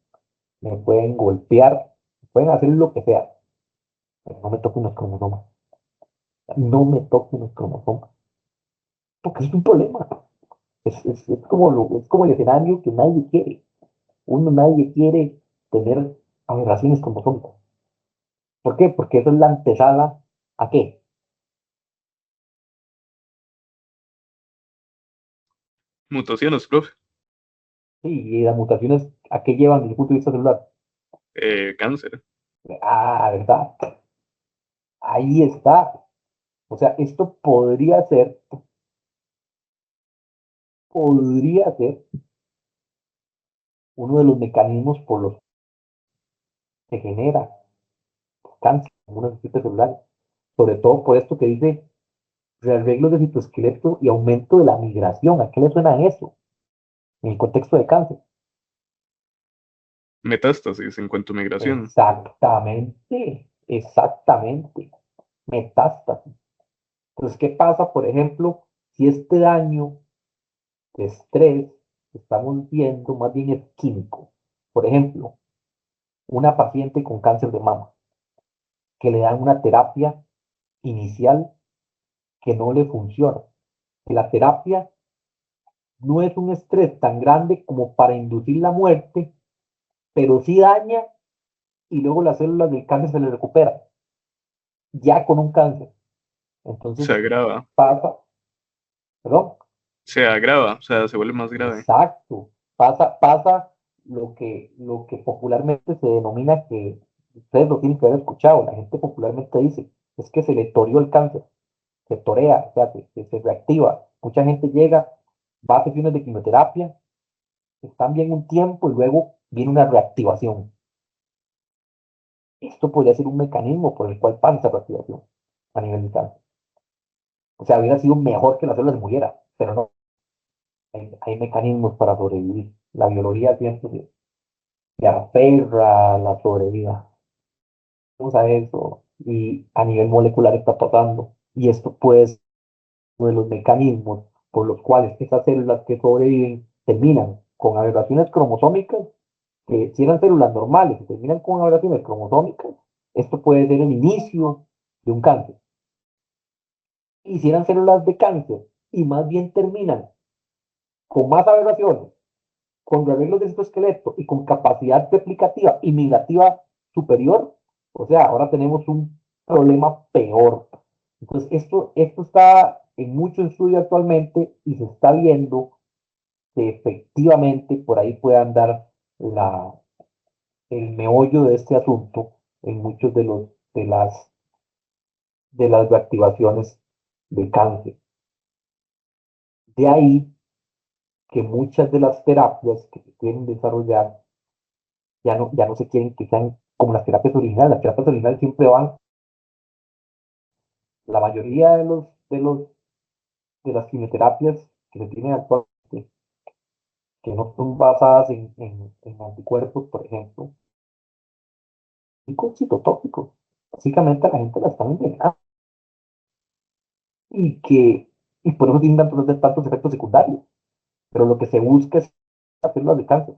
me pueden golpear, pueden hacer lo que sea, pero no me toquen los cromosomas, no me toquen los cromosomas, porque es un problema, es como el escenario que nadie quiere, nadie quiere tener aberraciones cromosómicas. ¿Por qué? Porque eso es la antesala ¿a qué? Mutaciones, profe. Sí, y las mutaciones ¿a qué llevan desde el punto de vista celular? Cáncer. Ah, ¿verdad? Ahí está. O sea, esto podría ser uno de los mecanismos por los que se genera cáncer en una célula celular. Sobre todo por esto que dice rearreglo de citoesqueleto y aumento de la migración. ¿A qué le suena eso? En el contexto de cáncer. Metástasis en cuanto a migración. Exactamente, exactamente. Metástasis. Entonces, ¿qué pasa, por ejemplo, si este daño de estrés que estamos viendo más bien es químico? Por ejemplo, una paciente con cáncer de mama que le dan una terapia inicial que no le funciona. Que la terapia no es un estrés tan grande como para inducir la muerte, pero sí daña y luego las células del cáncer se le recuperan, ya con un cáncer. Entonces Se agrava. pasa, perdón, Se agrava, o sea, se vuelve más grave. exacto, pasa lo que popularmente se denomina que, ustedes lo tienen que haber escuchado, la gente popularmente dice, es que se le torió el cáncer, se torea, o sea, se reactiva. Mucha gente llega, va a sesiones de quimioterapia, están bien un tiempo y luego viene una reactivación. Esto podría ser un mecanismo por el cual pasa esa reactivación a nivel de cáncer. O sea, hubiera sido mejor que la célula se muriera, pero no, hay mecanismos para sobrevivir. La biología siempre se aferra a la sobrevida. Vamos a eso y a nivel molecular está pasando. Y esto puede ser uno de los mecanismos por los cuales esas células que sobreviven terminan con aberraciones cromosómicas, que si eran células normales y terminan con aberraciones cromosómicas, esto puede ser el inicio de un cáncer. Y si eran células de cáncer y más bien terminan con más aberraciones, con arreglos de citoesqueleto y con capacidad replicativa y migrativa superior, o sea, ahora tenemos un problema peor. Entonces, esto está en mucho estudio actualmente y se está viendo que efectivamente por ahí puede andar el meollo de este asunto en muchos de las reactivaciones de cáncer. De ahí que muchas de las terapias que se quieren desarrollar ya no se quieren que sean como las terapias originales. Las terapias originales siempre van, la mayoría de las quimioterapias que se tienen actualmente, que no son basadas en anticuerpos, por ejemplo, son citotóxicos. Básicamente a la gente la están envenenando y por eso tienen tantos efectos secundarios. Pero lo que se busca es hacerlas de cáncer,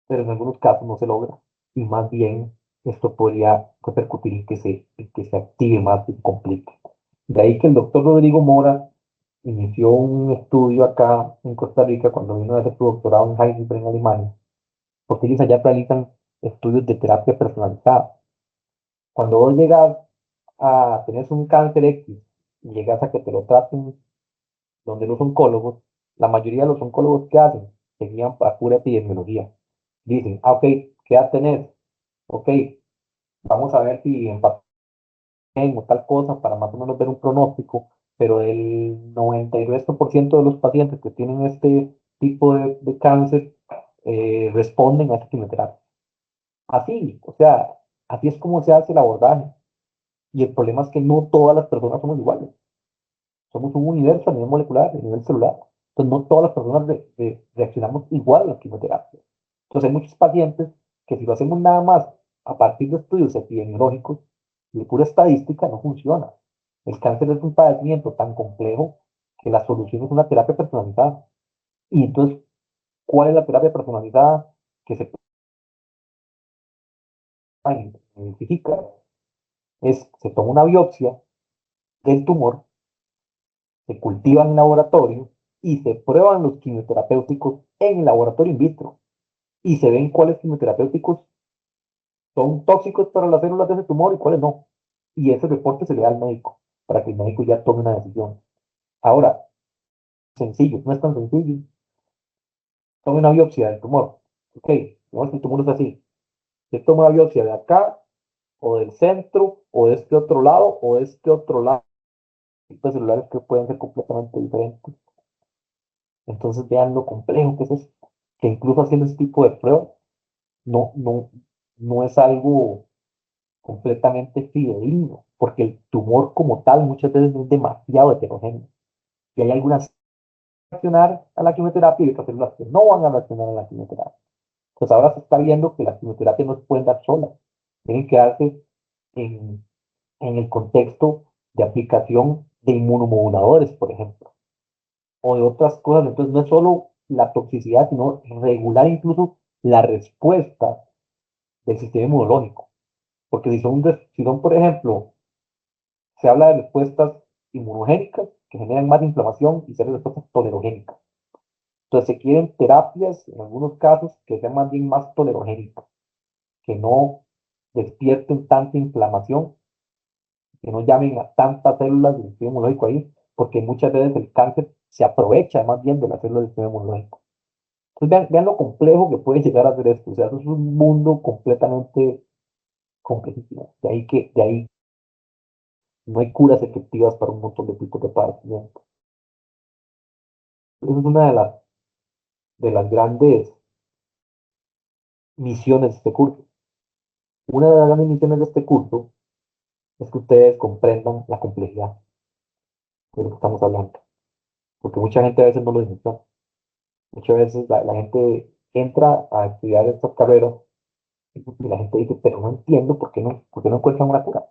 pero en algunos casos no se logra y más bien esto podría repercutir en que se active más y se complique. De ahí que el doctor Rodrigo Mora inició un estudio acá en Costa Rica cuando vino a hacer su doctorado en Heidelberg, en Alemania, porque ellos allá realizan estudios de terapia personalizada. Cuando vos llegas a tener un cáncer X y llegas a que te lo traten donde los oncólogos, la mayoría de los oncólogos que hacen, se guían a pura epidemiología. Dicen, ok, ¿qué edad tenés? Ok, vamos a ver si empatamos o tal cosa para más o menos ver un pronóstico, pero el 92% de los pacientes que tienen este tipo de cáncer responden a esta quimioterapia. Así, o sea, así es como se hace el abordaje. Y el problema es que no todas las personas somos iguales. Somos un universo a nivel molecular, a nivel celular. Entonces, no todas las personas reaccionamos igual a la quimioterapia. Entonces, hay muchos pacientes que si lo hacemos nada más a partir de estudios epidemiológicos y de pura estadística, no funciona. El cáncer es un padecimiento tan complejo que la solución es una terapia personalizada. Y entonces, ¿cuál es la terapia personalizada que se identifica? Se toma una biopsia del tumor, se cultivan en laboratorio y se prueban los quimioterapéuticos en el laboratorio in vitro y se ven cuáles quimioterapéuticos son tóxicos para las células de ese tumor y cuáles no. Y ese reporte se le da al médico para que el médico ya tome una decisión. Ahora, sencillo, no es tan sencillo. Tome una biopsia del tumor. Ok, no, el tumor es así. Se toma una biopsia de acá, o del centro, o de este otro lado, o de este otro lado. Tipos celulares que pueden ser completamente diferentes. Entonces vean lo complejo que es esto. Que incluso haciendo este tipo de pruebas no, no, no es algo completamente fidedigno, porque el tumor como tal muchas veces es demasiado heterogéneo. Y hay algunas que reaccionar a la quimioterapia y otras células que no van a reaccionar a la quimioterapia. Pues ahora se está viendo que las quimioterapias no se pueden dar solas, tienen que darse en, en el contexto de aplicación de inmunomoduladores, por ejemplo, o de otras cosas. Entonces no es solo la toxicidad, sino regular incluso la respuesta del sistema inmunológico. Porque si son, por ejemplo, se habla de respuestas inmunogénicas que generan más inflamación y ser respuestas tolerogénicas. Entonces se quieren terapias, en algunos casos, que sean más bien más tolerogénicas, que no despierten tanta inflamación, que no llamen a tantas células del sistema inmunológico ahí, porque muchas veces el cáncer se aprovecha más bien de las células del sistema inmunológico. Entonces vean lo complejo que puede llegar a ser esto. O sea, eso es un mundo completamente complejísimo. De ahí no hay curas efectivas para un montón de tipos de padecimientos. Esa es una de las grandes misiones de este curso. Una de las grandes misiones de este curso es que ustedes comprendan la complejidad de lo que estamos hablando. Porque mucha gente a veces no lo dimensiona. Muchas veces la gente entra a estudiar estas carreras y la gente dice, pero no entiendo por qué no encuentran una cura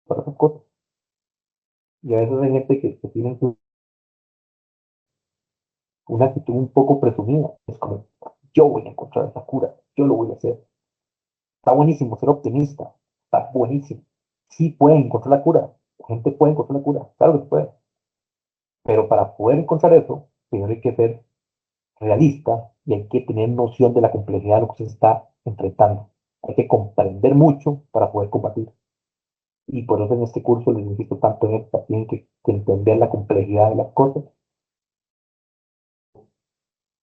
para esas cosas. Y a veces hay gente que tiene una actitud un poco presumida. Es como, yo voy a encontrar esa cura, yo lo voy a hacer. Está buenísimo ser optimista, está buenísimo. Sí pueden encontrar la cura, la gente puede encontrar la cura, claro que se puede. Pero para poder encontrar eso, primero hay que ser realista y hay que tener noción de la complejidad de lo que se está enfrentando. Hay que comprender mucho para poder combatir. Y por eso en este curso les insisto tanto en esto, tienen que entender la complejidad de las cosas.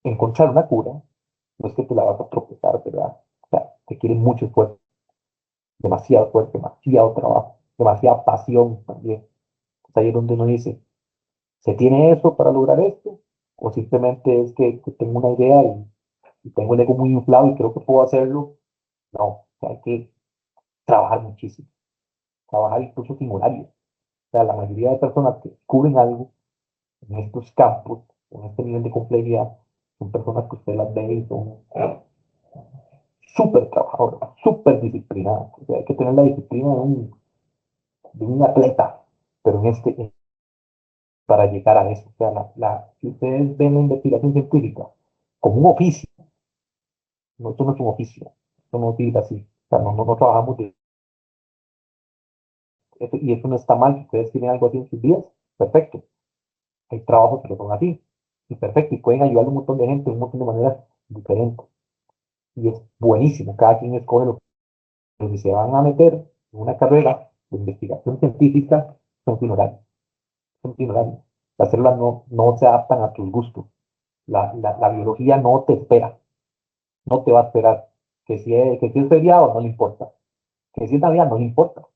Encontrar una cura no es que te la vas a tropezar, ¿verdad? O sea, te quiere mucho esfuerzo, demasiado esfuerzo, demasiado trabajo, demasiada pasión también. Entonces ahí es donde uno dice, ¿se tiene eso para lograr esto? ¿O simplemente es que tengo una idea y tengo el ego muy inflado y creo que puedo hacerlo? No, o sea, hay que trabajar muchísimo, trabajar incluso sin horarios. O sea, la mayoría de personas que descubren algo en estos campos, en este nivel de complejidad, son personas que usted las ve y son súper trabajadoras, súper disciplinadas. O sea, hay que tener la disciplina de un atleta, pero para llegar a eso. O sea, si ustedes ven la investigación científica como un oficio, no, esto no es un oficio, esto no es así, o sea, no trabajamos de esto, y eso no está mal, si ustedes tienen algo así en sus vidas, perfecto, hay trabajos que lo son así, y perfecto, y pueden ayudar a un montón de gente de un montón de maneras diferentes, y es buenísimo, cada quien escoge lo que si se van a meter en una carrera de investigación científica, son ignorantes, son ignorantes. Las células no se adaptan a tus gustos, la biología no te espera, no te va a esperar, que si es feriado no le importa, que si es Navidad no le importa,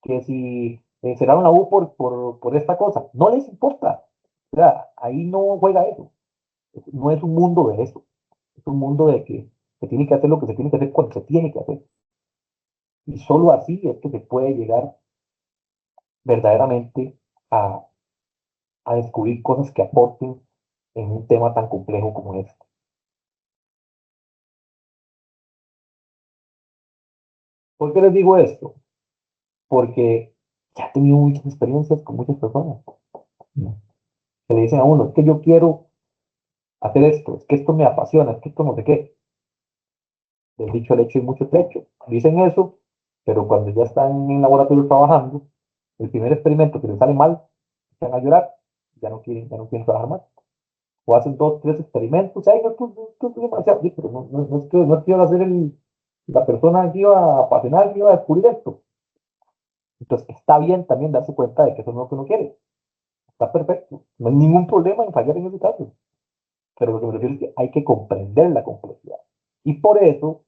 que si cerraron la U por esta cosa, no les importa. O sea, ahí no juega eso. No es un mundo de eso. Es un mundo de que se tiene que hacer lo que se tiene que hacer cuando se tiene que hacer. Y solo así es que se puede llegar verdaderamente a, a descubrir cosas que aporten en un tema tan complejo como este. ¿Por qué les digo esto? Porque ya he tenido muchas experiencias con muchas personas, ¿no? Que le dicen a uno, es que yo quiero hacer esto, es que esto me apasiona, es que esto no sé qué. Del dicho al hecho hay mucho trecho. Dicen eso, pero cuando ya están en laboratorio trabajando, el primer experimento que les sale mal, empiezan a llorar, ya no quieren trabajar más. O hacen dos, tres experimentos, ay, no, esto es demasiado, sí, pero no es que iba a ser la persona que iba a apasionar, que iba a descubrir esto. Entonces, está bien también darse cuenta de que eso no es lo que uno quiere. Está perfecto. No hay ningún problema en fallar en ese caso. Pero lo que me refiero es que hay que comprender la complejidad. Y por eso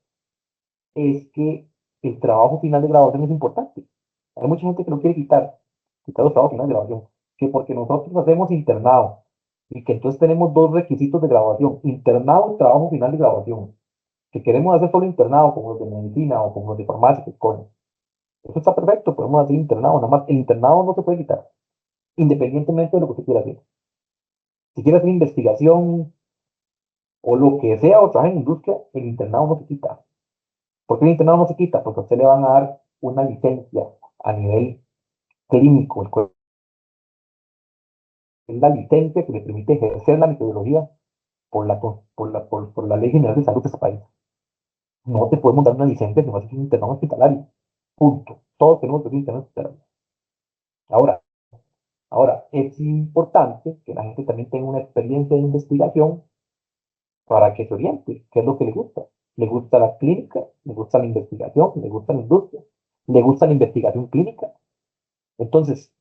es que el trabajo final de graduación es importante. Hay mucha gente que no quiere quitar los trabajos finales de graduación, que porque nosotros hacemos internado y que entonces tenemos dos requisitos de graduación, internado y trabajo final de graduación, que queremos hacer solo internado como los de medicina o como los de farmacia que escogen. Eso está perfecto, podemos hacer internado, nada más el internado no se puede quitar, independientemente de lo que usted quiera hacer. Si quiere hacer investigación o lo que sea o trabajar en industria, el internado no se quita. ¿Por qué el internado no se quita? Porque a usted le van a dar una licencia a nivel clínico, es la licencia que le permite ejercer la metodología por la Ley General de Salud de ese país. No te podemos dar una licencia si no haces un internado hospitalario. Punto. Todos tenemos que hacer un internado hospitalario. Ahora, ahora, es importante que la gente también tenga una experiencia de investigación para que se oriente, qué es lo que le gusta. Le gusta la clínica, le gusta la investigación, le gusta la industria, le gusta la investigación clínica. Entonces,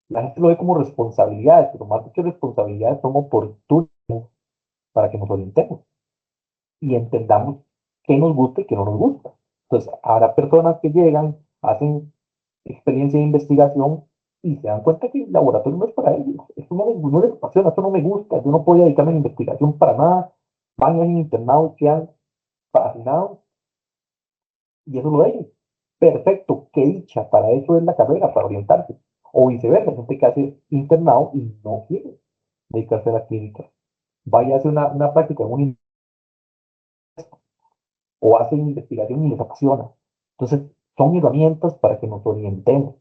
la gente lo ve como responsabilidades, pero más que responsabilidades son oportunidades para que nos orientemos y entendamos qué nos gusta y qué no nos gusta. Entonces, habrá personas que llegan, hacen experiencia de investigación y se dan cuenta que el laboratorio no es para ellos. Esto no les apasiona, esto no me gusta, yo no puedo dedicarme a la investigación para nada. Van en internado y quedan fascinados y eso es lo de ellos. Perfecto, qué dicha, para eso es la carrera, para orientarse. O viceversa, gente que hace internado y no quiere dedicarse a la clínica. Vaya a hacer una práctica en un o hacen investigación y les apasiona. Entonces, son herramientas para que nos orientemos.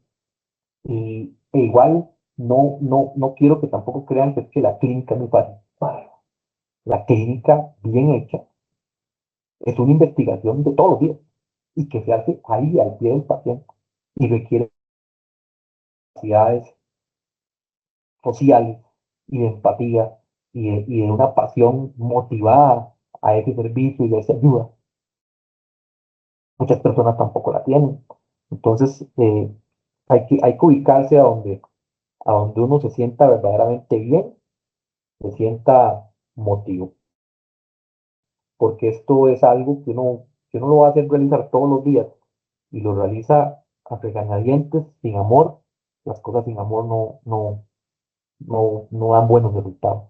E igual, no quiero que tampoco crean que es que la clínica es muy fácil. La clínica bien hecha es una investigación de todos los días y que se hace ahí al pie del paciente y requiere capacidades sociales y de empatía y de una pasión motivada a ese servicio y a esa ayuda. Muchas personas tampoco la tienen. Entonces, hay que ubicarse a donde uno se sienta verdaderamente bien, se sienta motivo, porque esto es algo que uno lo va a hacer realizar todos los días y lo realiza a regañadientes, sin amor. Las cosas sin amor no dan buenos resultados.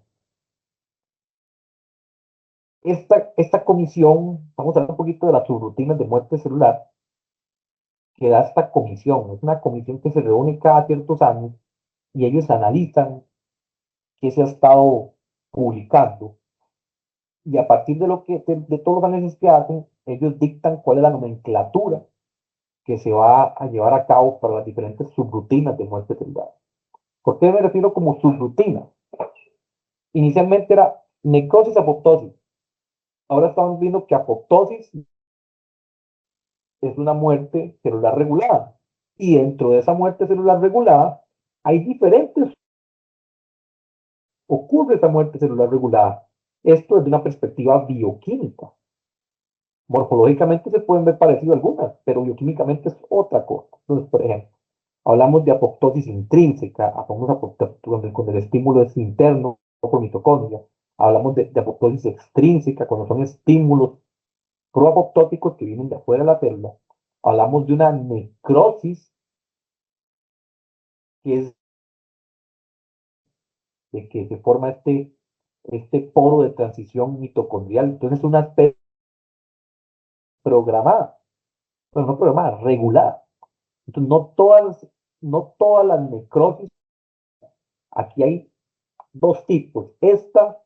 Esta comisión, vamos a hablar un poquito de las subrutinas de muerte celular que da esta comisión. Es una comisión que se reúne cada ciertos años y ellos analizan qué se ha estado publicando y a partir de todos los análisis que hacen, ellos dictan cuál es la nomenclatura que se va a llevar a cabo para las diferentes subrutinas de muerte celular. ¿Por qué me refiero como subrutina? Inicialmente era necrosis apoptosis, Ahora estamos viendo que apoptosis es una muerte celular regulada. Y dentro de esa muerte celular regulada, hay diferentes. Ocurre esa muerte celular regulada. Esto desde una perspectiva bioquímica. Morfológicamente se pueden ver parecido algunas, pero bioquímicamente es otra cosa. Entonces, por ejemplo, hablamos de apoptosis intrínseca, hablamos de apoptosis cuando el estímulo es interno por mitocondria. Hablamos de apoptosis extrínseca, cuando son estímulos proapoptóticos que vienen de afuera de la célula. Hablamos de una necrosis, que es de que se forma este poro de transición mitocondrial. Entonces es una especie programada, pero no programada, regulada. Entonces no todas las necrosis, aquí hay dos tipos, esta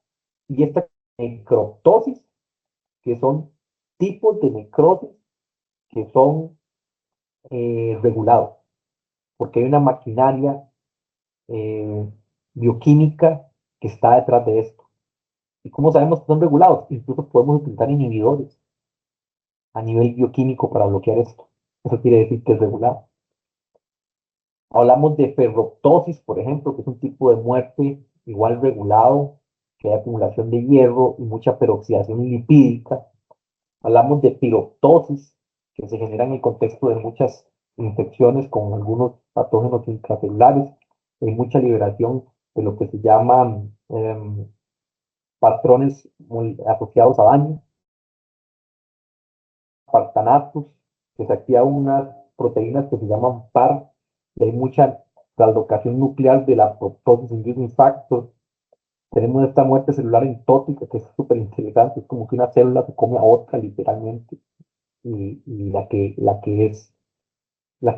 y esta necroptosis, que son tipos de necrosis que son regulados, porque hay una maquinaria eh, bioquímica que está detrás de esto. ¿Y cómo sabemos que son regulados? Incluso podemos utilizar inhibidores a nivel bioquímico para bloquear esto. Eso quiere decir que es regulado. Hablamos de ferroptosis, por ejemplo, que es un tipo de muerte igual regulado, que hay acumulación de hierro y mucha peroxidación lipídica. Hablamos de piroptosis, que se genera en el contexto de muchas infecciones con algunos patógenos intracelulares. Hay mucha liberación de lo que se llaman patrones muy asociados a daño. Partanatos, que se activa unas proteínas que se llaman PAR, y hay mucha translocación nuclear de la apoptosis inducing factor. Tenemos esta muerte celular entótica, que es súper interesante, es como que una célula se come a otra literalmente, y la que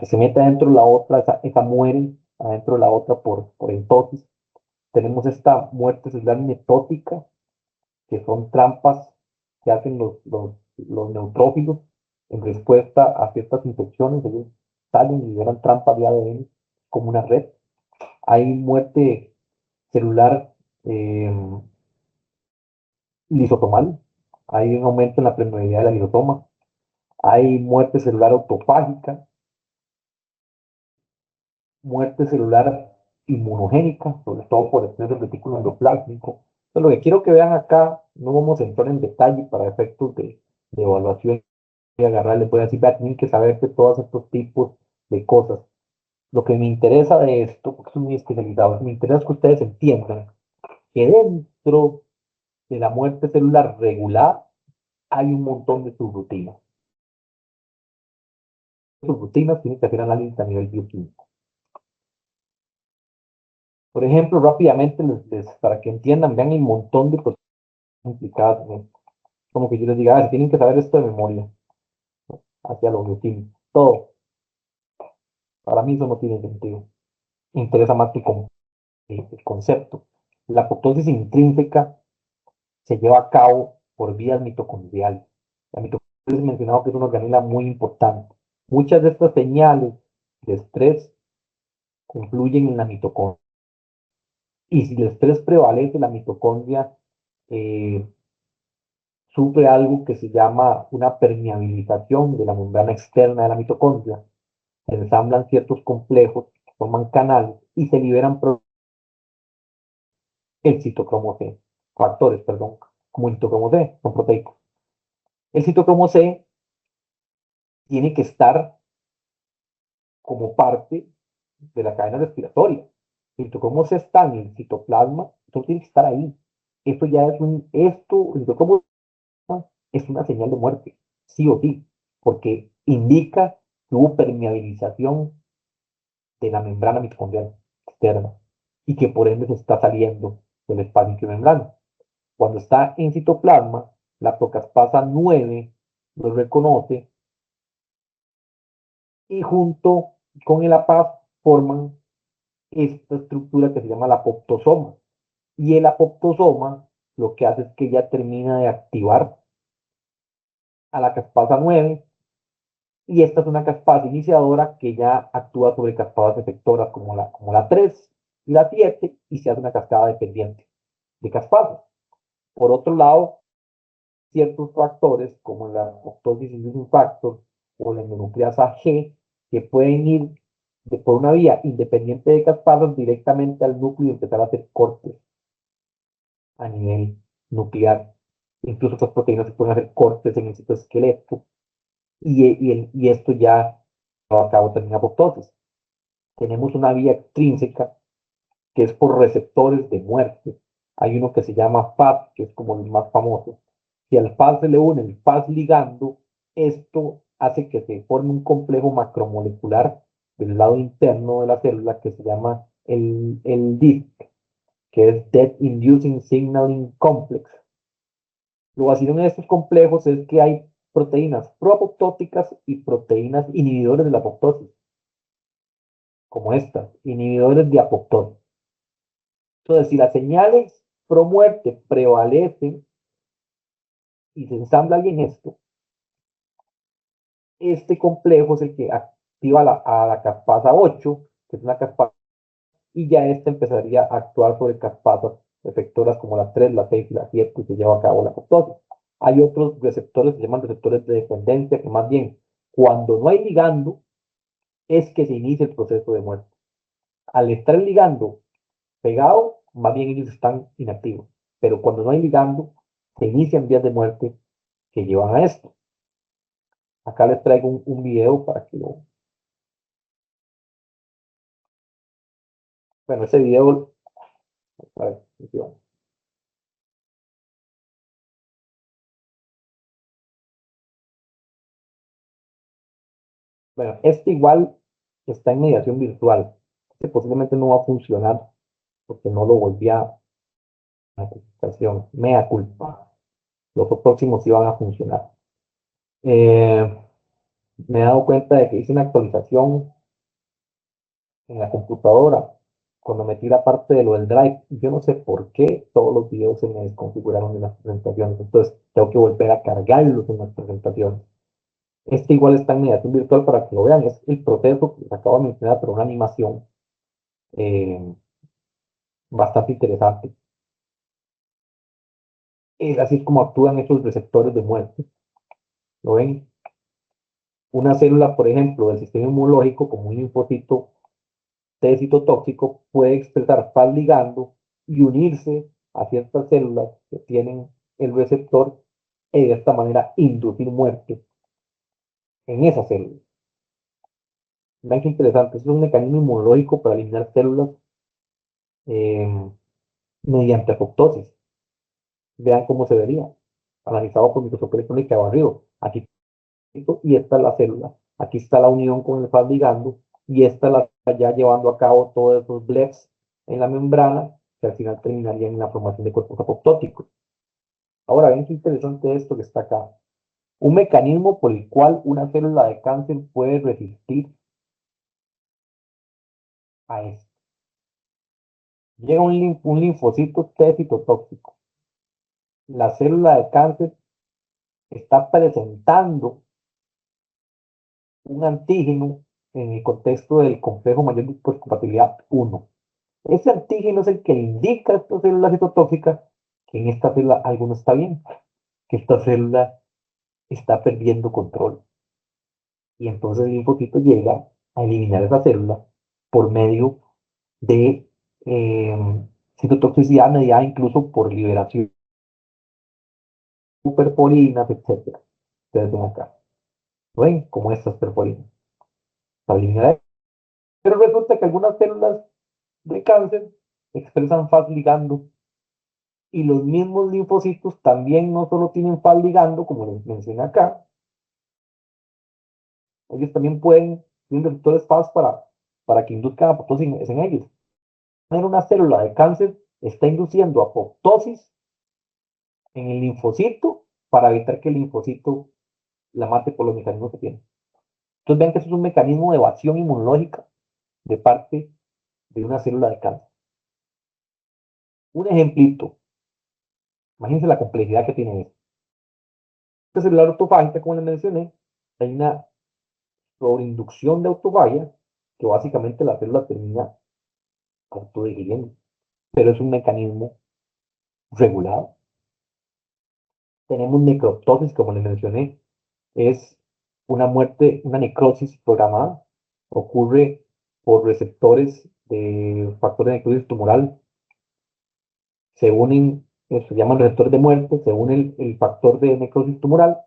se mete adentro de la otra, esa muere adentro de la otra por entosis. Tenemos esta muerte celular metótica, que son trampas que hacen los neutrófilos en respuesta a ciertas infecciones. Ellos salen y liberan trampas de ADN como una red. Hay muerte celular eh, lisosomal, hay un aumento en la permeabilidad de la lisosoma, hay muerte celular autofágica, muerte celular inmunogénica, sobre todo por estrés del retículo endoplásmico. Entonces, lo que quiero que vean acá, no vamos a entrar en detalle para efectos de evaluación y agarrar, les voy a decir, tienen que saber de todos estos tipos de cosas. Lo que me interesa de esto, porque soy muy especializado, me interesa que ustedes entiendan que dentro de la muerte celular regular hay un montón de subrutinas. Subrutinas tienen que hacer análisis a nivel bioquímico. Por ejemplo, rápidamente, para que entiendan, vean el montón de cosas implicadas en esto. Como que yo les diga, si tienen que saber esto de memoria, hacia lo bioquímico. Todo. Para mí eso no tiene sentido. Me interesa más que el concepto. La apoptosis intrínseca se lleva a cabo por vías mitocondriales. La mitocondria es mencionado que es una organela muy importante. Muchas de estas señales de estrés confluyen en la mitocondria. Y si el estrés prevalece, la mitocondria eh, sufre algo que se llama una permeabilización de la membrana externa de la mitocondria. Se ensamblan ciertos complejos, forman canales y se liberan el citocromo C, factores, perdón, como el citocromo C, son proteicos. El citocromo C tiene que estar como parte de la cadena respiratoria. El citocromo C está en el citoplasma, eso tiene que estar ahí. Esto ya es el citocromo es una señal de muerte, sí o sí, porque indica que hubo permeabilización de la membrana mitocondrial externa y que por ende se está saliendo del espacio intramembrana. Cuando está en citoplasma, la procaspasa 9 lo reconoce y junto con el APAF forman esta estructura que se llama el apoptosoma. Y el apoptosoma lo que hace es que ya termina de activar a la caspasa 9 y esta es una caspasa iniciadora que ya actúa sobre caspasas efectoras como la 3 y la 7 y se hace una cascada dependiente de caspasas. Por otro lado, ciertos factores, como la apoptosis inducing factor o la endonucleasa G, que pueden ir por una vía independiente de caspasas directamente al núcleo y empezar a hacer cortes a nivel nuclear. Incluso estas proteínas se pueden hacer cortes en el citoesqueleto y esto ya lleva a cabo también apoptosis. Tenemos una vía extrínseca que es por receptores de muerte. Hay uno que se llama FAS, que es como el más famoso. Si al FAS se le une el FAS ligando, esto hace que se forme un complejo macromolecular del lado interno de la célula que se llama el DISC, que es Death Inducing Signaling Complex. Lo vacilón en estos complejos es que hay proteínas proapoptóticas y proteínas inhibidores de la apoptosis, como estas, inhibidores de apoptosis. Entonces, si las señales pro muerte prevalecen y se ensambla bien esto, este complejo es el que activa a la caspasa 8, que es una caspasa, y ya esta empezaría a actuar sobre caspasas efectoras como la 3, la 6 y la 7, y se lleva a cabo la apoptosis. Hay otros receptores que se llaman receptores de dependencia, que más bien, cuando no hay ligando, es que se inicia el proceso de muerte. Al estar el ligando pegado, más bien ellos están inactivos. Pero cuando no hay ligando, se inician vías de muerte que llevan a esto. Acá les traigo un video para que lo... Bueno, ese video... A ver, bueno, este igual está en mediación virtual. Este posiblemente no va a funcionar porque no lo volví a notificación. Mea culpa. Los próximos sí van a funcionar. Me he dado cuenta de que hice una actualización en la computadora cuando metí la parte de lo del Drive. Yo no sé por qué todos los videos se me desconfiguraron en las presentaciones. Entonces tengo que volver a cargarlos en las presentaciones. Este igual está en mediación virtual para que lo vean. Es el proceso que les acabo de mencionar, pero una animación eh, bastante interesante. Es así como actúan estos receptores de muerte. ¿Lo ven? Una célula, por ejemplo, del sistema inmunológico, como un linfocito T citotóxico, puede expresar FAS ligando y unirse a ciertas células que tienen el receptor y de esta manera inducir muerte en esa célula. Vean qué interesante, es un mecanismo inmunológico para eliminar células eh, mediante apoptosis. Vean cómo se vería, analizado por microscopía electrónica de barrido. Aquí y esta es la célula. Aquí está la unión con el FAS ligando y esta la está ya llevando a cabo todos esos bleps en la membrana que al final terminarían en la formación de cuerpos apoptóticos. Ahora ven qué interesante esto que está acá. Un mecanismo por el cual una célula de cáncer puede resistir a esto. Llega un linfocito T citotóxico. La célula de cáncer está presentando un antígeno en el contexto del complejo mayor de hipercompatibilidad 1. Ese antígeno es el que indica a esta célula citotóxica que en esta célula algo no está bien, que esta célula está perdiendo control. Y entonces el linfocito llega a eliminar esa célula por medio de citotoxicidad mediada incluso por liberación de perporinas, etc. Ustedes ven acá. ¿Ven? Como estas perporinas. Para eliminar. Pero resulta que algunas células de cáncer expresan FAS ligando y los mismos linfocitos también no solo tienen FAS ligando, como les mencioné acá, ellos también pueden, tienen receptores FAS para que induzcan apoptosis en ellos. Una célula de cáncer está induciendo apoptosis en el linfocito para evitar que el linfocito la mate por los mecanismos que tiene. Entonces ven que eso es un mecanismo de evasión inmunológica de parte de una célula de cáncer. Un ejemplito. Imagínense la complejidad que tiene esto. Esta celular autofágica, como les mencioné, hay una sobreinducción de autofagia que básicamente la célula termina autodigiriendo, pero es un mecanismo regulado. Tenemos necroptosis, como les mencioné, es una muerte, una necrosis programada, ocurre por receptores de factores de necrosis tumoral, se unen, se llaman receptores de muerte, se une el factor de necrosis tumoral,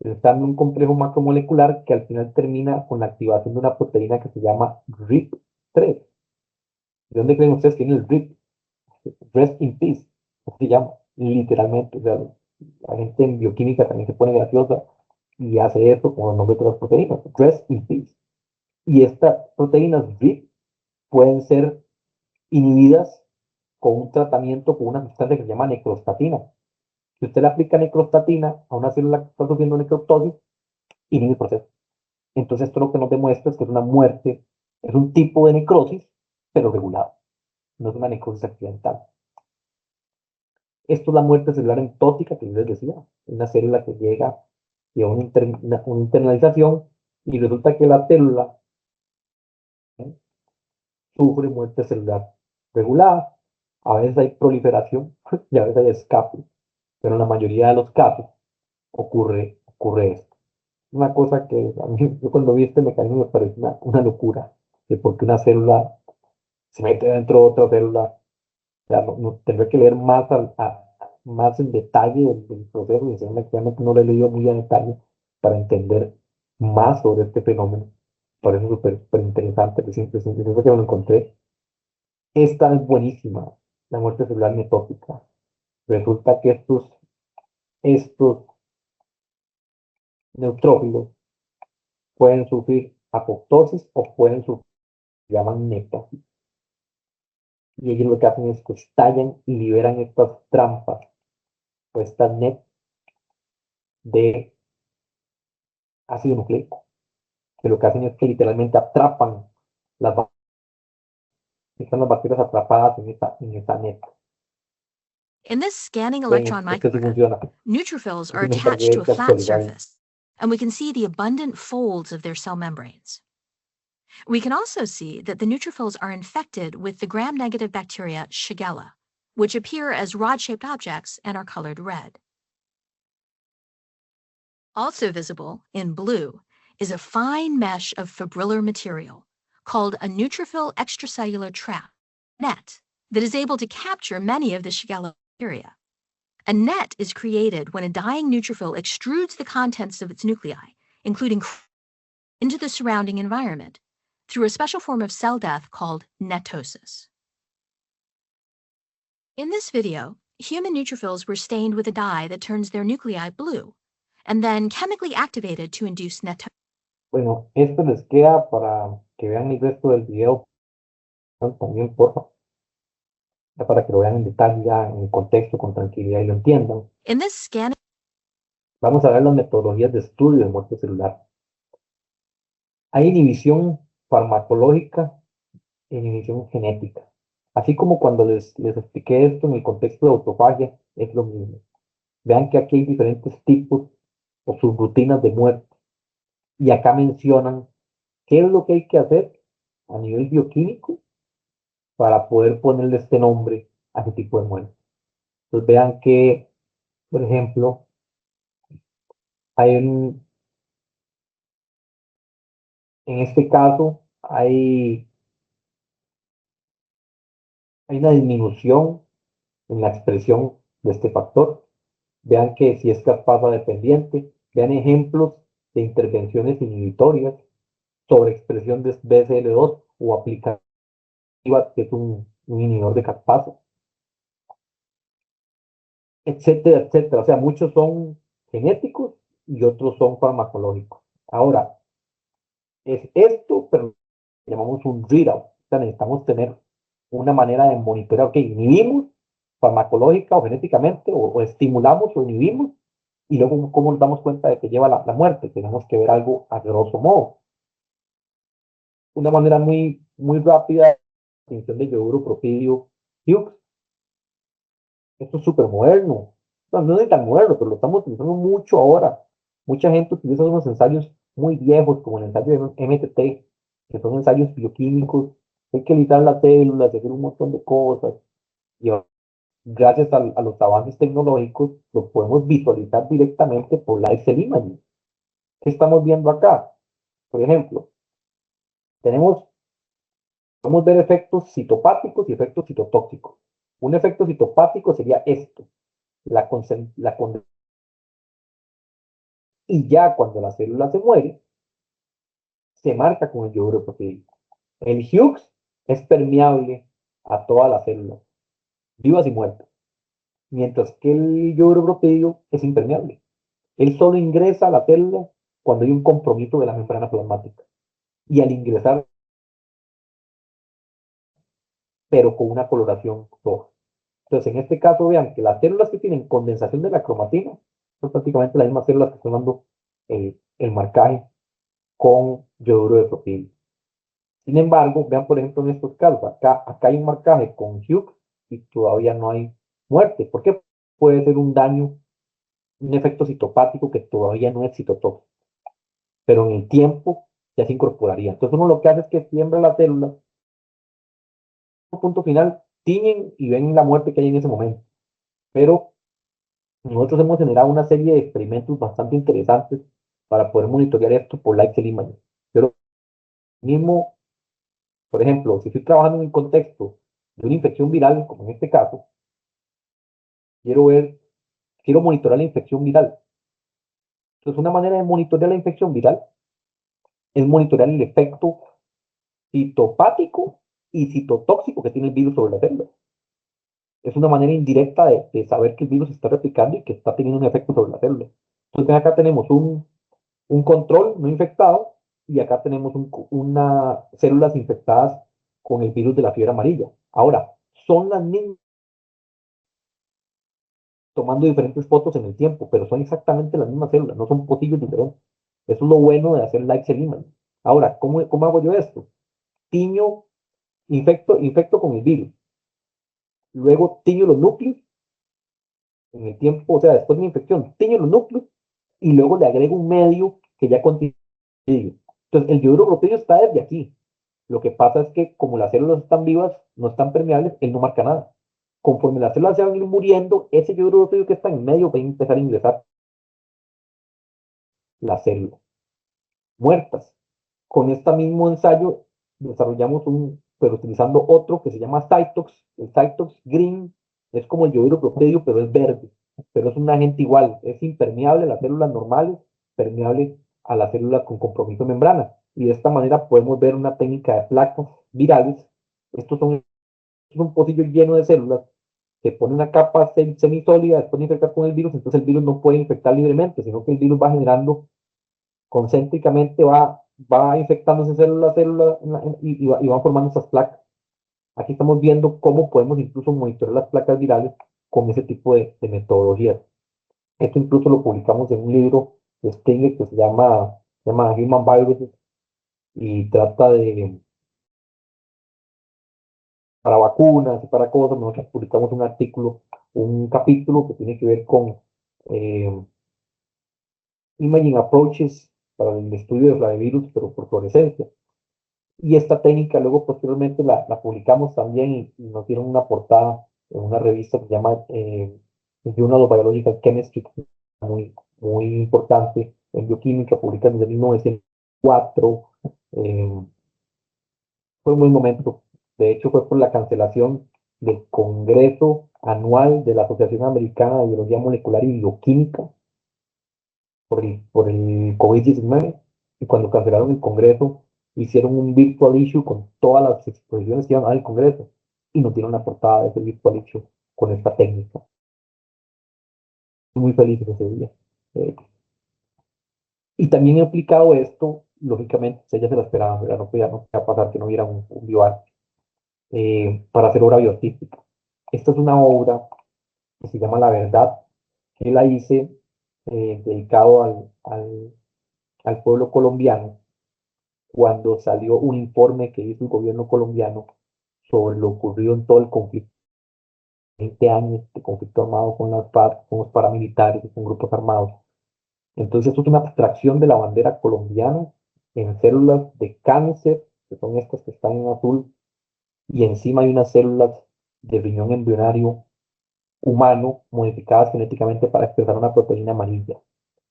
están en un complejo macromolecular que al final termina con la activación de una proteína que se llama RIP3. ¿De dónde creen ustedes que viene el RIP? Rest in Peace, así se llama, literalmente. O sea, la gente en bioquímica también se pone graciosa y hace eso con el nombre de las proteínas, Rest in Peace. Y estas proteínas RIP pueden ser inhibidas con un tratamiento con una sustancia que se llama necrostatina. Si usted le aplica necrostatina a una célula que está sufriendo necroptosis, inhibe el proceso. Entonces, esto lo que nos demuestra es que es una muerte, es un tipo de necrosis, pero regulado. No es una necrosis accidental. Esto es la muerte celular entótica que yo les decía. Una célula que llega y a una internalización y resulta que la célula, ¿eh?, sufre muerte celular regulada. A veces hay proliferación y a veces hay escape, pero en la mayoría de los casos ocurre esto. Una cosa que a mí, yo cuando vi este mecanismo me pareció una locura, de por qué una célula se mete dentro de otra célula. O sea, tendré que leer más en detalle del proceso, y sinceramente no lo he leído muy en detalle para entender más sobre este fenómeno. Parece súper interesante, siempre que lo encontré. Esta es buenísima, la muerte celular metópica. Resulta que estos neutrófilos pueden sufrir apoptosis o pueden sufrir, llaman nécrosis. Y ellos lo que hacen es que estallan y liberan estas trampas o estas net de ácido nucleico, que lo que hacen es que literalmente atrapan las bacterias, están las bacterias atrapadas en esa net. In this scanning Ven, electron esto sí micrograph, funciona. neutrophils are Eso me attached to a encargué de flat actualizar. surface, and we can see the abundant folds of their cell membranes. We can also see that the neutrophils are infected with the gram-negative bacteria Shigella, which appear as rod-shaped objects and are colored red. Also visible, in blue, is a fine mesh of fibrillar material called a neutrophil extracellular trap, NET, that is able to capture many of the Shigella bacteria. A net is created when a dying neutrophil extrudes the contents of its nuclei, including into the surrounding environment, through a special form of cell death called netosis. In this video, human neutrophils were stained with a dye that turns their nuclei blue, and then chemically activated to induce netosis. Bueno, esto les queda para que vean el resto del video también, por favor, para que lo vean en detalle, ya en contexto, con tranquilidad y lo entiendan. In this scanning, Vamos a ver las metodologías de estudio de muerte celular. Hay inhibición farmacológica e inhibición genética. Así como cuando les expliqué esto en el contexto de autofagia, es lo mismo. Vean que aquí hay diferentes tipos o subrutinas de muerte. Y acá mencionan qué es lo que hay que hacer a nivel bioquímico para poder ponerle este nombre a ese tipo de muerte. Entonces vean que, por ejemplo, en este caso hay una disminución en la expresión de este factor. Vean que si es caspasa dependiente, vean ejemplos de intervenciones inhibitorias, sobreexpresión de BCL2 o aplicativa, que es un inhibidor de caspasa, etcétera, etcétera. O sea, muchos son genéticos y otros son farmacológicos. Ahora, es esto, pero llamamos un readout. O sea, necesitamos tener una manera de monitorear, ok, inhibimos farmacológica o genéticamente, o estimulamos o inhibimos, y luego cómo nos damos cuenta de que lleva la muerte. Tenemos que ver algo a grosso modo. Una manera muy rápida, la distinción de yoduro, propidio, Hughes. Esto es súper moderno. No es tan moderno, pero lo estamos utilizando mucho ahora. Mucha gente utiliza unos ensayos muy viejos, como el ensayo de MTT, que son ensayos bioquímicos. Hay que listar las células, hacer un montón de cosas. Y gracias a los avances tecnológicos, lo podemos visualizar directamente por la Excel Imaging. ¿Qué estamos viendo acá? Por ejemplo, podemos ver efectos citopáticos y efectos citotóxicos. Un efecto citopático sería esto, y ya cuando la célula se muere, se marca con el yoduro proteína. El Hughes es permeable a toda la célula, vivas y muertas, mientras que el yoduro proteído es impermeable. Él solo ingresa a la célula cuando hay un compromiso de la membrana plasmática. Y al ingresar, pero con una coloración roja. Entonces, en este caso, vean que las células que tienen condensación de la cromatina son prácticamente las mismas células que están dando el marcaje con yoduro de proteína. Sin embargo, vean por ejemplo en estos casos, acá hay un marcaje con Hughes y todavía no hay muerte. ¿Por qué? Puede ser un daño, un efecto citopático que todavía no es citotóxico, pero en el tiempo ya se incorporaría. Entonces uno lo que hace es que siembra la célula, punto final, tiñen y ven la muerte que hay en ese momento. Pero nosotros hemos generado una serie de experimentos bastante interesantes para poder monitorear esto por la Excel Imaging. Pero mismo, por ejemplo, si estoy trabajando en un contexto de una infección viral, como en este caso, quiero monitorear la infección viral. Entonces, una manera de monitorear la infección viral es monitorear el efecto citopático y citotóxico que tiene el virus sobre la célula. Es una manera indirecta de saber que el virus está replicando y que está teniendo un efecto sobre la célula. Entonces, acá tenemos un control no infectado y acá tenemos unas células infectadas con el virus de la fiebre amarilla. Ahora, son las mismas tomando diferentes fotos en el tiempo, pero son exactamente las mismas células, no son pocillos diferentes. Eso es lo bueno de hacer like imaging. Ahora, ¿cómo hago yo esto? Tiño, infecto con el virus. Luego tiño los núcleos en el tiempo, o sea, después de la infección, tiño los núcleos y luego le agrego un medio que ya contiene. Entonces, el yoduro proteído está desde aquí. Lo que pasa es que como las células están vivas, no están permeables, él no marca nada. Conforme las células se van a ir muriendo, ese yoduro proteído que está en medio va a empezar a ingresar las células muertas. Con este mismo ensayo desarrollamos pero utilizando otro que se llama Cytox. El Cytox Green es como el yoduro proteído, pero es verde. Pero es un agente igual, es impermeable a las células normales, permeable a las células con compromiso de membrana. Y de esta manera podemos ver una técnica de placas virales. Es un pocillo lleno de células que pone una capa semisólida después de infectar con el virus, entonces el virus no puede infectar libremente, sino que el virus va generando concéntricamente, va infectándose célula a célula y van formando esas placas. Aquí estamos viendo cómo podemos incluso monitorear las placas virales con ese tipo de metodologías. Esto incluso lo publicamos en un libro de Stinger que se llama Human Viruses y trata para vacunas y para cosas. Nosotros publicamos un artículo, un capítulo que tiene que ver con imaging approaches para el estudio de flavivirus, pero por fluorescencia. Y esta técnica luego posteriormente la publicamos también y nos dieron una portada en una revista que se llama Journal of Biological Chemistry, muy, muy importante en bioquímica, publicada desde 1904. Fue un buen momento. De hecho, fue por la cancelación del Congreso Anual de la Asociación Americana de Biología Molecular y Bioquímica por el COVID-19. Y cuando cancelaron el Congreso, hicieron un virtual issue con todas las exposiciones que iban al Congreso y nos dieron la portada de ese virtual issue con esta técnica. Muy feliz ese día. Y también he aplicado esto, lógicamente, pues ella se lo esperaba, ¿verdad? No podía pasar que no hubiera un bioarte para hacer obra bioartística. Esta es una obra que se llama La Verdad, que la hice dedicado al pueblo colombiano cuando salió un informe que hizo el gobierno colombiano sobre lo ocurrido en todo el conflicto, 20 años de conflicto armado con las FARC, con los paramilitares y con grupos armados. Entonces, esto es una abstracción de la bandera colombiana en células de cáncer, que son estas que están en azul, y encima hay unas células de riñón embrionario humano modificadas genéticamente para expresar una proteína amarilla.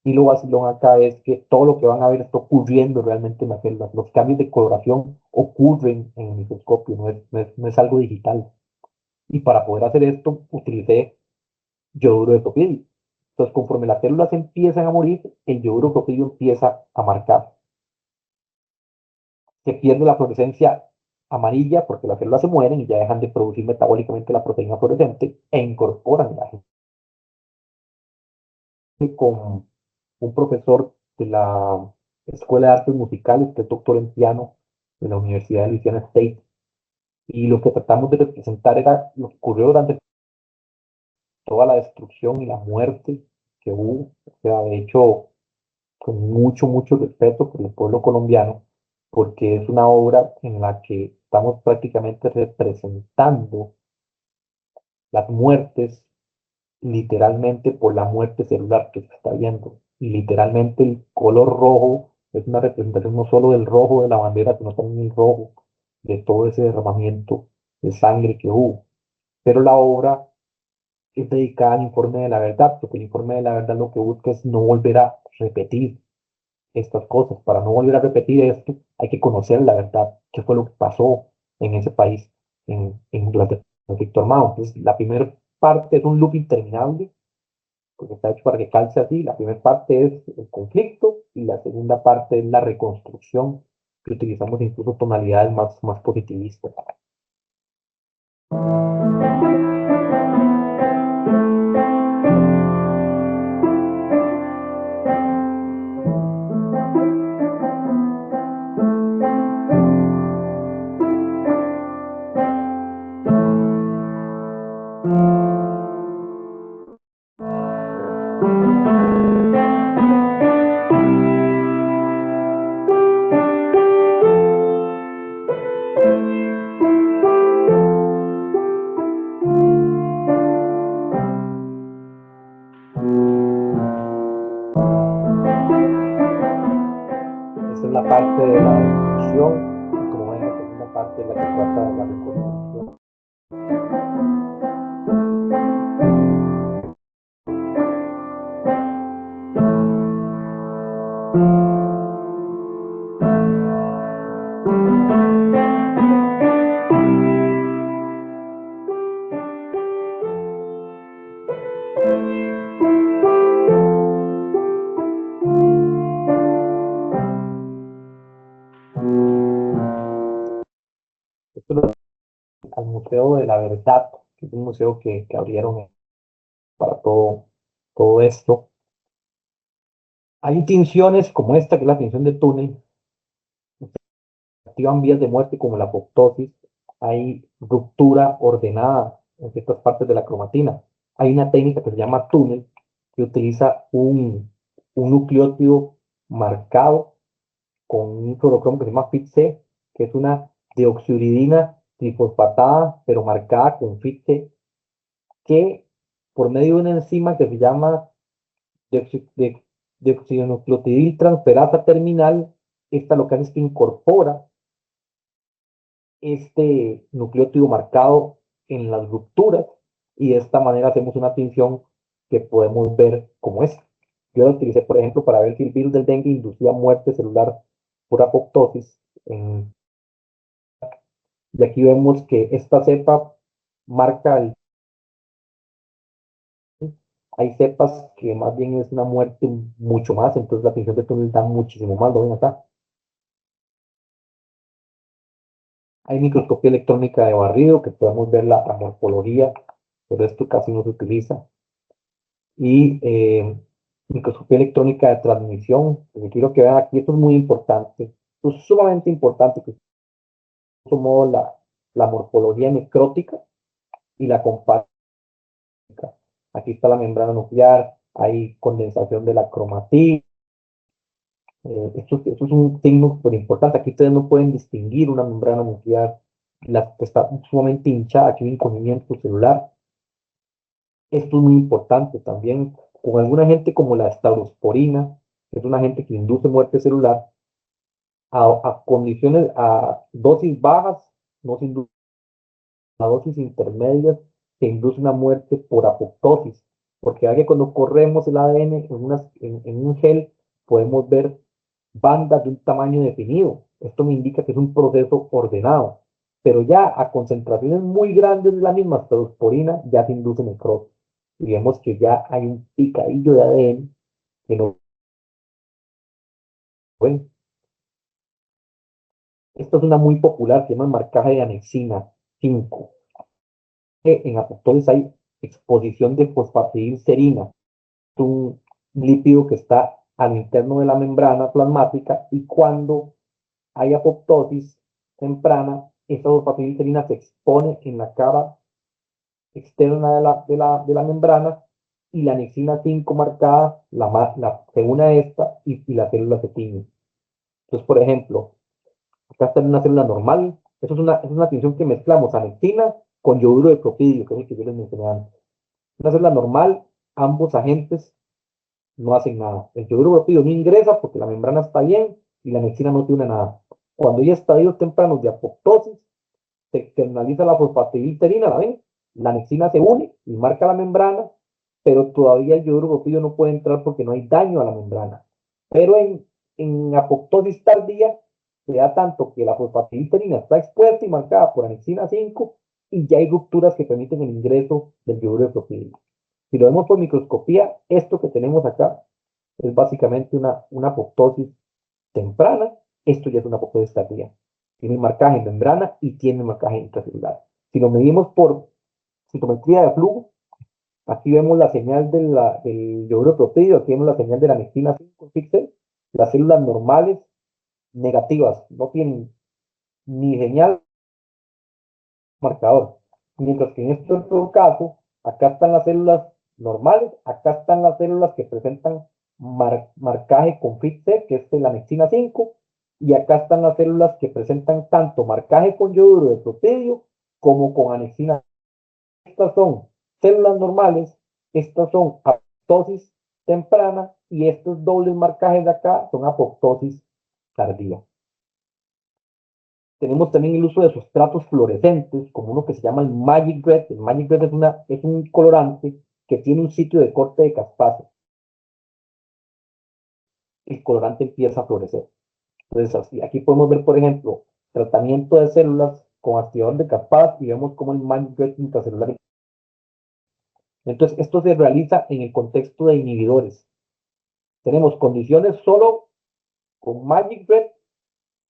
Y lo vacilón acá es que todo lo que van a ver está ocurriendo realmente en las células. Los cambios de coloración ocurren en el microscopio, no es algo digital. Y para poder hacer esto, utilicé yoduro de propio. Entonces, conforme las células empiezan a morir, el yoduro de propio empieza a marcar. Se pierde la fluorescencia amarilla porque las células se mueren y ya dejan de producir metabólicamente la proteína fluorescente e incorporan la gente. Con un profesor de la Escuela de Artes Musicales, que es doctor en piano de la Universidad de Louisiana State, y lo que tratamos de representar era lo que ocurrió durante toda la destrucción y la muerte que hubo. O sea, de hecho, con mucho, mucho respeto por el pueblo colombiano, porque es una obra en la que estamos prácticamente representando las muertes literalmente por la muerte celular que se está viendo. Y literalmente el color rojo es una representación no solo del rojo de la bandera, sino también el rojo de todo ese derramamiento de sangre que hubo. Pero la obra es dedicada al informe de la verdad, porque el informe de la verdad lo que busca es no volver a repetir estas cosas. Para no volver a repetir esto, hay que conocer la verdad, qué fue lo que pasó en ese país, durante el conflicto armado. Entonces, la primera parte es un loop interminable, porque está hecho para que calce así. La primera parte es el conflicto y la segunda parte es la reconstrucción, que utilizamos incluso tonalidades más positivistas. Esta es la parte de la destrucción y como ven, la segunda parte es la que trata de la reconstrucción. Esto es al Museo de la Verdad, que es un museo que abrieron para todo esto. Hay tinciones como esta, que es la tinción de túnel, activan vías de muerte como la apoptosis. Hay ruptura ordenada en ciertas partes de la cromatina. Hay una técnica que se llama túnel, que utiliza un nucleótido marcado con un fluorocromo que se llama FIT-C, que es una deoxiuridina trifosfatada, pero marcada con FIT-C, que por medio de una enzima que se llama deoxinucleotidil transferasa terminal, esta lo que hace es que incorpora este nucleótido marcado en las rupturas y de esta manera hacemos una tinción que podemos ver como esta. Yo la utilicé, por ejemplo, para ver si el virus del dengue inducía muerte celular por apoptosis. Y aquí vemos que esta cepa marca hay cepas que más bien es una muerte mucho más, entonces la tinción de túnel da muchísimo más, lo ven acá. Hay microscopía electrónica de barrido, que podemos ver la morfología, pero esto casi no se utiliza. Y microscopía electrónica de transmisión, porque quiero que vean aquí, esto es muy importante, esto es sumamente importante, que somos la morfología necrótica y la compacta. Aquí está la membrana nuclear, hay condensación de la cromatina. Esto es un signo súper importante. Aquí ustedes no pueden distinguir una membrana nuclear, la que está sumamente hinchada, aquí hay un encogimiento celular. Esto es muy importante también con alguna gente como la staurosporina, que es una agente que induce muerte celular, a dosis bajas, no se induce, a dosis intermedias, se induce una muerte por apoptosis, porque ya que cuando corremos el ADN en un gel, podemos ver bandas de un tamaño definido. Esto me indica que es un proceso ordenado, pero ya a concentraciones muy grandes de la misma celulosporina ya se induce necrosis. Y vemos que ya hay un picadillo de ADN que no. Bueno, esta es una muy popular, se llama marcaje de anexina 5. En apoptosis hay exposición de fosfatidilcerina, un lípido que está al interno de la membrana plasmática, y cuando hay apoptosis temprana, esta fosfatidilcerina se expone en la cara externa de la membrana, y la anexina 5 marcada se une a esta y la célula se tiñe. Entonces, por ejemplo, acá está en una célula normal. Eso es una tinción que mezclamos anexina con yoduro de propidio, que es el que yo les mencioné antes. Una célula normal, ambos agentes no hacen nada. El yoduro de propidio no ingresa porque la membrana está bien y la anexina no tiene nada. Cuando hay estadios tempranos de apoptosis, se externaliza la fosfatidilcerina, ¿la ven? La anexina se une y marca la membrana, pero todavía el yoduro de propidio no puede entrar porque no hay daño a la membrana. Pero en apoptosis tardía, se da tanto que la fosfatidilcerina está expuesta y marcada por anexina 5 y ya hay rupturas que permiten el ingreso del yoduro de propidio. Si lo vemos por microscopía, esto que tenemos acá es básicamente una apoptosis temprana. Esto ya es una apoptosis tardía. Tiene marcaje en membrana y tiene marcaje intracelular. Si lo medimos por citometría de flujo, aquí vemos la señal del yoduro de propidio, aquí vemos la señal de la anexina 5 píxel. Las células normales negativas no tienen ni señal marcador, mientras que en este otro caso, acá están las células normales, acá están las células que presentan marcaje con FIT-C, que es la anexina 5, y acá están las células que presentan tanto marcaje con yoduro de propidio como con anexina. Estas son células normales, estas son apoptosis temprana, y estos dobles marcajes de acá son apoptosis tardía. Tenemos también el uso de sustratos fluorescentes, como uno que se llama el Magic Red. El Magic Red es un colorante que tiene un sitio de corte de caspase. El colorante empieza a florecer. Entonces, así, aquí podemos ver, por ejemplo, tratamiento de células con activador de caspase y vemos cómo el Magic Red intracelular. Entonces, esto se realiza en el contexto de inhibidores. Tenemos condiciones solo con Magic Red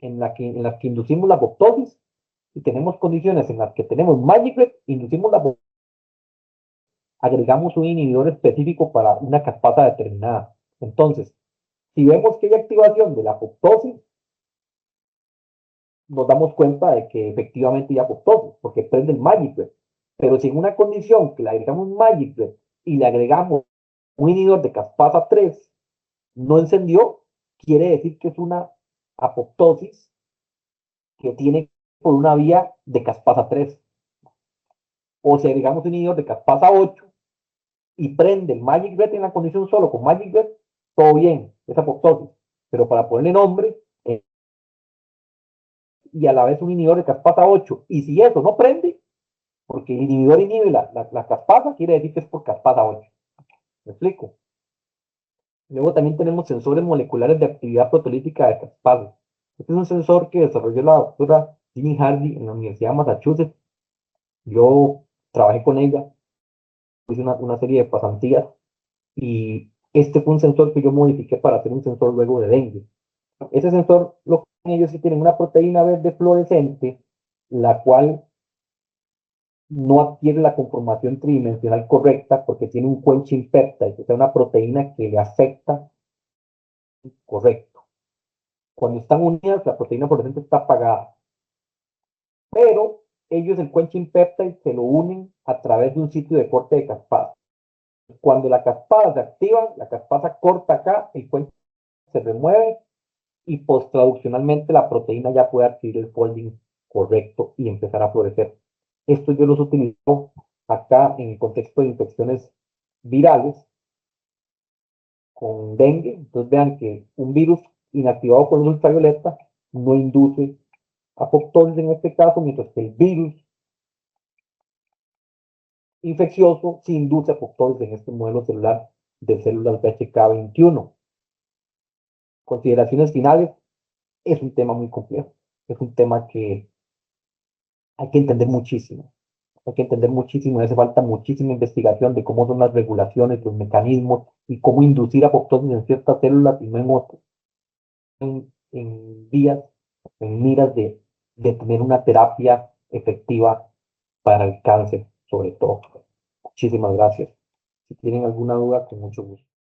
en las que inducimos la apoptosis, y tenemos condiciones en las que tenemos Magic Red, inducimos la apoptosis, agregamos un inhibidor específico para una caspasa determinada. Entonces, si vemos que hay activación de la apoptosis, nos damos cuenta de que efectivamente hay apoptosis, porque prende el Magic Red. Pero si en una condición que le agregamos Magic Red y le agregamos un inhibidor de caspasa 3, no encendió, quiere decir que es una apoptosis que tiene por una vía de caspasa 3. O si agregamos un inhibidor de caspasa 8 y prende el Magic Red en la condición solo con Magic Red, todo bien, es apoptosis. Pero para ponerle nombre, y a la vez un inhibidor de caspasa 8, y si eso no prende, porque el inhibidor inhibe la caspasa, quiere decir que es por caspasa 8. ¿Me explico? Luego también tenemos sensores moleculares de actividad protolítica de caspasa. Este es un sensor que desarrolló la doctora Ginny Hardy en la Universidad de Massachusetts. Yo trabajé con ella, hice una serie de pasantías, y este fue un sensor que yo modifiqué para hacer un sensor luego de dengue. Ese sensor, lo que ellos sí tienen una proteína verde fluorescente, la cual no adquiere la conformación tridimensional correcta porque tiene un quenching peptide, o sea, una proteína que le afecta correcto. Cuando están unidas, la proteína fluorescente está apagada. Pero ellos el quenching peptide se lo unen a través de un sitio de corte de caspasa. Cuando la caspasa se activa, la caspasa corta acá, el quenching se remueve y posttraduccionalmente la proteína ya puede adquirir el folding correcto y empezar a florecer. Esto yo los utilizo acá en el contexto de infecciones virales con dengue. Entonces vean que un virus inactivado con luz ultravioleta no induce apoptosis en este caso, mientras que el virus infeccioso si induce apoptosis en este modelo celular de células BHK21. Consideraciones finales, es un tema muy complejo, es un tema que hay que entender muchísimo. Hay que entender muchísimo, hace falta muchísima investigación de cómo son las regulaciones, los mecanismos y cómo inducir apoptosis en ciertas células y no en otras. En vías, en miras de tener una terapia efectiva para el cáncer, sobre todo. Muchísimas gracias. Si tienen alguna duda, con mucho gusto.